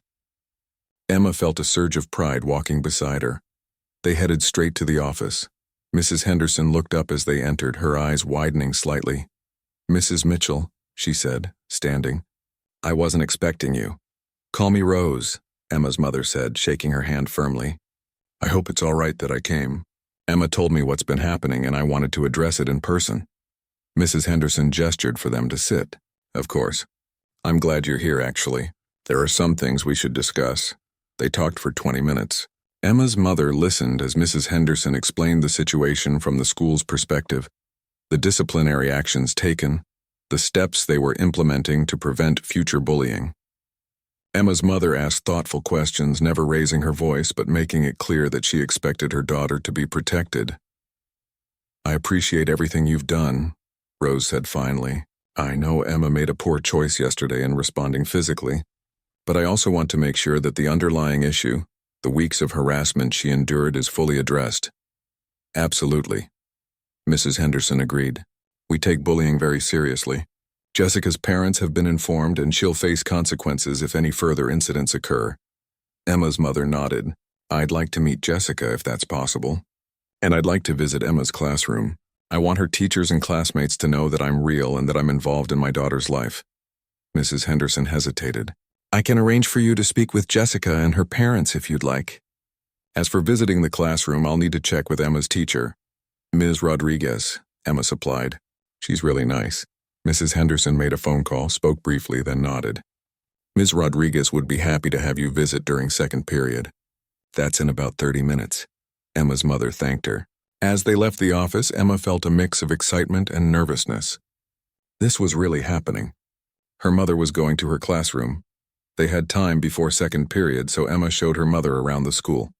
Emma felt a surge of pride walking beside her. They headed straight to the office. Mrs. Henderson looked up as they entered, her eyes widening slightly. "Mrs. Mitchell," she said, standing. "I wasn't expecting you." "Call me Rose," Emma's mother said, shaking her hand firmly. "I hope it's all right that I came. Emma told me what's been happening and I wanted to address it in person." Mrs. Henderson gestured for them to sit. "Of course. I'm glad you're here, actually. There are some things we should discuss." They talked for 20 minutes. Emma's mother listened as Mrs. Henderson explained the situation from the school's perspective, the disciplinary actions taken, the steps they were implementing to prevent future bullying. Emma's mother asked thoughtful questions, never raising her voice but making it clear that she expected her daughter to be protected. "I appreciate everything you've done," Rose said finally. "I know Emma made a poor choice yesterday in responding physically, but I also want to make sure that the underlying issue, the weeks of harassment she endured, is fully addressed." "Absolutely," Mrs. Henderson agreed. "We take bullying very seriously. Jessica's parents have been informed and she'll face consequences if any further incidents occur. Emma's mother nodded. I'd like to meet Jessica if that's possible. And I'd like to visit Emma's classroom. I want her teachers and classmates to know that I'm real and that I'm involved in my daughter's life. Mrs. Henderson hesitated. I can arrange for you to speak with Jessica and her parents if you'd like. As for visiting the classroom, I'll need to check with Emma's teacher. Ms. Rodriguez, Emma supplied. She's really nice. Mrs. Henderson made a phone call, spoke briefly, then nodded. Ms. Rodriguez would be happy to have you visit during second period. That's in about 30 minutes. Emma's mother thanked her. As they left the office, Emma felt a mix of excitement and nervousness. This was really happening. Her mother was going to her classroom. They had time before second period, so Emma showed her mother around the school.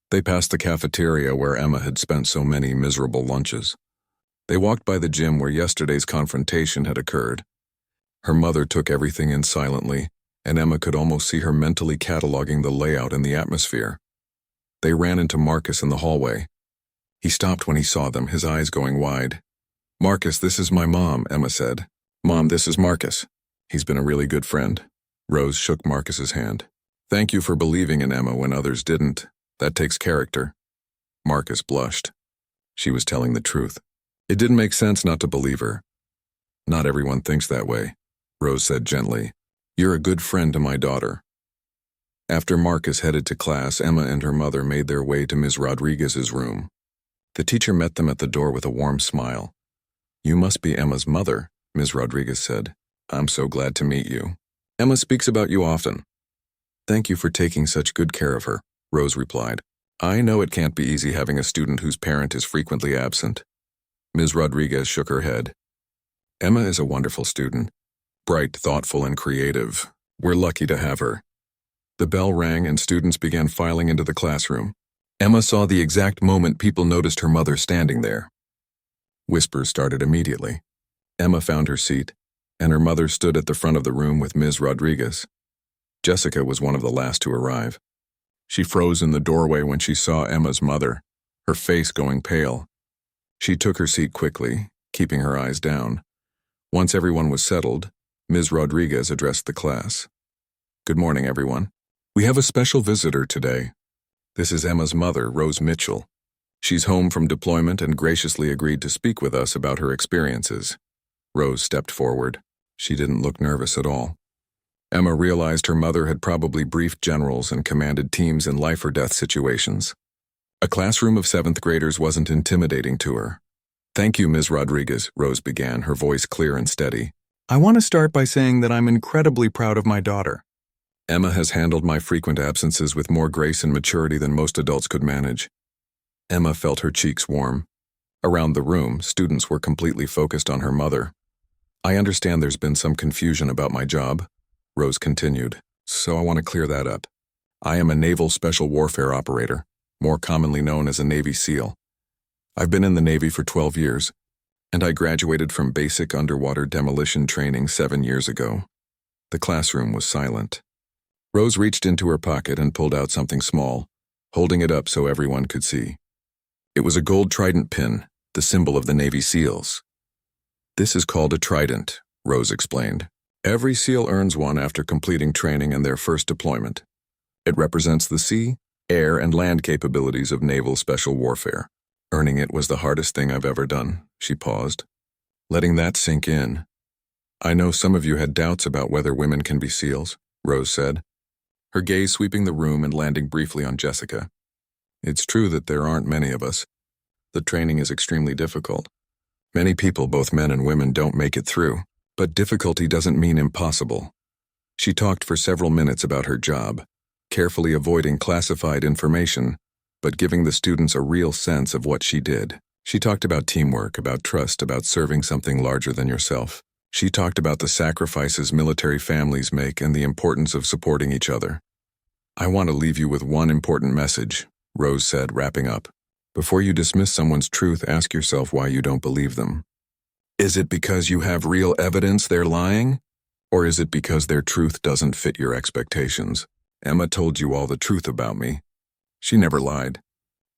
They passed the cafeteria where Emma had spent so many miserable lunches. They walked by the gym where yesterday's confrontation had occurred. Her mother took everything in silently, and Emma could almost see her mentally cataloging the layout and the atmosphere. They ran into Marcus in the hallway. He stopped when he saw them, his eyes going wide. Marcus, this is my mom, Emma said. Mom, this is Marcus. He's been a really good friend. Rose shook Marcus's hand. Thank you for believing in Emma when others didn't. That takes character. Marcus blushed. She was telling the truth. It didn't make sense not to believe her. Not everyone thinks that way, Rose said gently. You're a good friend to my daughter. After Marcus headed to class, Emma and her mother made their way to Ms. Rodriguez's room. The teacher met them at the door with a warm smile. You must be Emma's mother, Ms. Rodriguez said. I'm so glad to meet you. Emma speaks about you often. Thank you for taking such good care of her, Rose replied. I know it can't be easy having a student whose parent is frequently absent. Ms. Rodriguez shook her head. Emma is a wonderful student. Bright, thoughtful, and creative. We're lucky to have her. The bell rang and students began filing into the classroom. Emma saw the exact moment people noticed her mother standing there. Whispers started immediately. Emma found her seat, and her mother stood at the front of the room with Ms. Rodriguez. Jessica was one of the last to arrive. She froze in the doorway when she saw Emma's mother, her face going pale. She took her seat quickly, keeping her eyes down. Once everyone was settled, Ms. Rodriguez addressed the class. Good morning, everyone. We have a special visitor today. This is Emma's mother, Rose Mitchell. She's home from deployment and graciously agreed to speak with us about her experiences. Rose stepped forward. She didn't look nervous at all. Emma realized her mother had probably briefed generals and commanded teams in life-or-death situations. A classroom of seventh graders wasn't intimidating to her. Thank you, Ms. Rodriguez, Rose began, her voice clear and steady. I want to start by saying that I'm incredibly proud of my daughter. Emma has handled my frequent absences with more grace and maturity than most adults could manage. Emma felt her cheeks warm. Around the room, students were completely focused on her mother. I understand there's been some confusion about my job, Rose continued, so I want to clear that up. I am a naval special warfare operator, more commonly known as a Navy SEAL. I've been in the Navy for 12 years, and I graduated from basic underwater demolition training 7 years ago. The classroom was silent. Rose reached into her pocket and pulled out something small, holding it up so everyone could see. It was a gold trident pin, the symbol of the Navy SEALs. This is called a trident, Rose explained. Every SEAL earns one after completing training and their first deployment. It represents the sea, air, and land capabilities of naval special warfare. Earning it was the hardest thing I've ever done, she paused, letting that sink in. I know some of you had doubts about whether women can be SEALs, Rose said, her gaze sweeping the room and landing briefly on Jessica. It's true that there aren't many of us. The training is extremely difficult. Many people, both men and women, don't make it through, but difficulty doesn't mean impossible. She talked for several minutes about her job, carefully avoiding classified information, but giving the students a real sense of what she did. She talked about teamwork, about trust, about serving something larger than yourself. She talked about the sacrifices military families make and the importance of supporting each other. I want to leave you with one important message, Rose said, wrapping up. Before you dismiss someone's truth, ask yourself why you don't believe them. Is it because you have real evidence they're lying? Or is it because their truth doesn't fit your expectations? Emma told you all the truth about me. She never lied.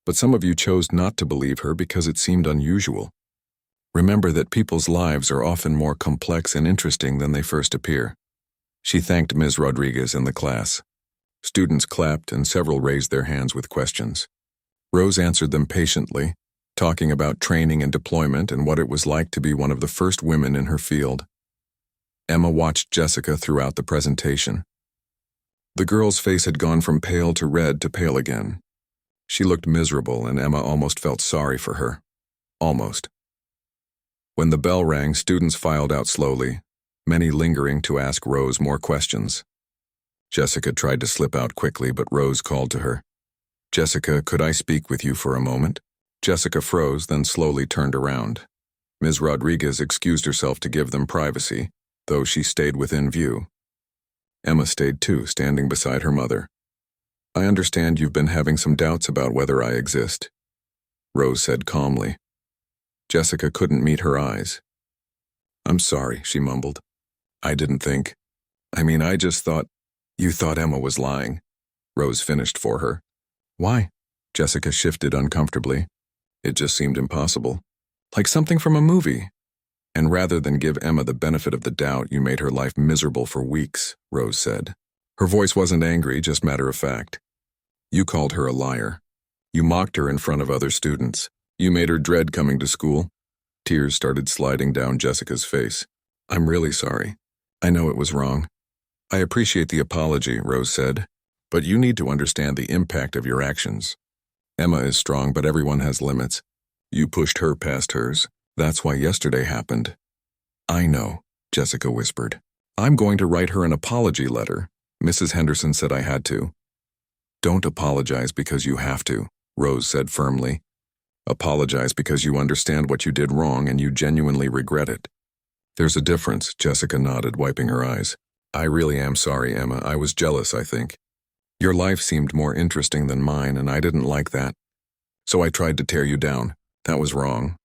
But some of you chose not to believe her because it seemed unusual. Remember that people's lives are often more complex and interesting than they first appear. She thanked Ms. Rodriguez in the class. Students clapped and several raised their hands with questions. Rose answered them patiently, talking about training and deployment and what it was like to be one of the first women in her field. Emma watched Jessica throughout the presentation. The girl's face had gone from pale to red to pale again. She looked miserable, and Emma almost felt sorry for her. Almost. When the bell rang, students filed out slowly, many lingering to ask Rose more questions. Jessica tried to slip out quickly, but Rose called to her. "Jessica, could I speak with you for a moment?" Jessica froze, then slowly turned around. Ms. Rodriguez excused herself to give them privacy, though she stayed within view. Emma stayed too, standing beside her mother. "I understand you've been having some doubts about whether I exist," Rose said calmly. Jessica couldn't meet her eyes. "I'm sorry," she mumbled. "I didn't think. I just thought—" "You thought Emma was lying," Rose finished for her. "Why?" Jessica shifted uncomfortably. "It just seemed impossible. Like something from a movie. And rather than give Emma the benefit of the doubt, you made her life miserable for weeks," Rose said. Her voice wasn't angry, just matter of fact. "You called her a liar. You mocked her in front of other students. You made her dread coming to school." Tears started sliding down Jessica's face. "I'm really sorry. I know it was wrong." "I appreciate the apology," Rose said, "but you need to understand the impact of your actions. Emma is strong, but everyone has limits. You pushed her past hers. That's why yesterday happened." "I know," Jessica whispered. "I'm going to write her an apology letter. Mrs. Henderson said I had to." "Don't apologize because you have to," Rose said firmly. "Apologize because you understand what you did wrong and you genuinely regret it." "There's a difference," Jessica nodded, wiping her eyes. "I really am sorry, Emma. I was jealous, I think. Your life seemed more interesting than mine, and I didn't like that. So I tried to tear you down. That was wrong."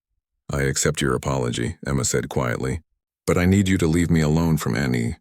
"I accept your apology," Emma said quietly. "But I need you to leave me alone from Annie.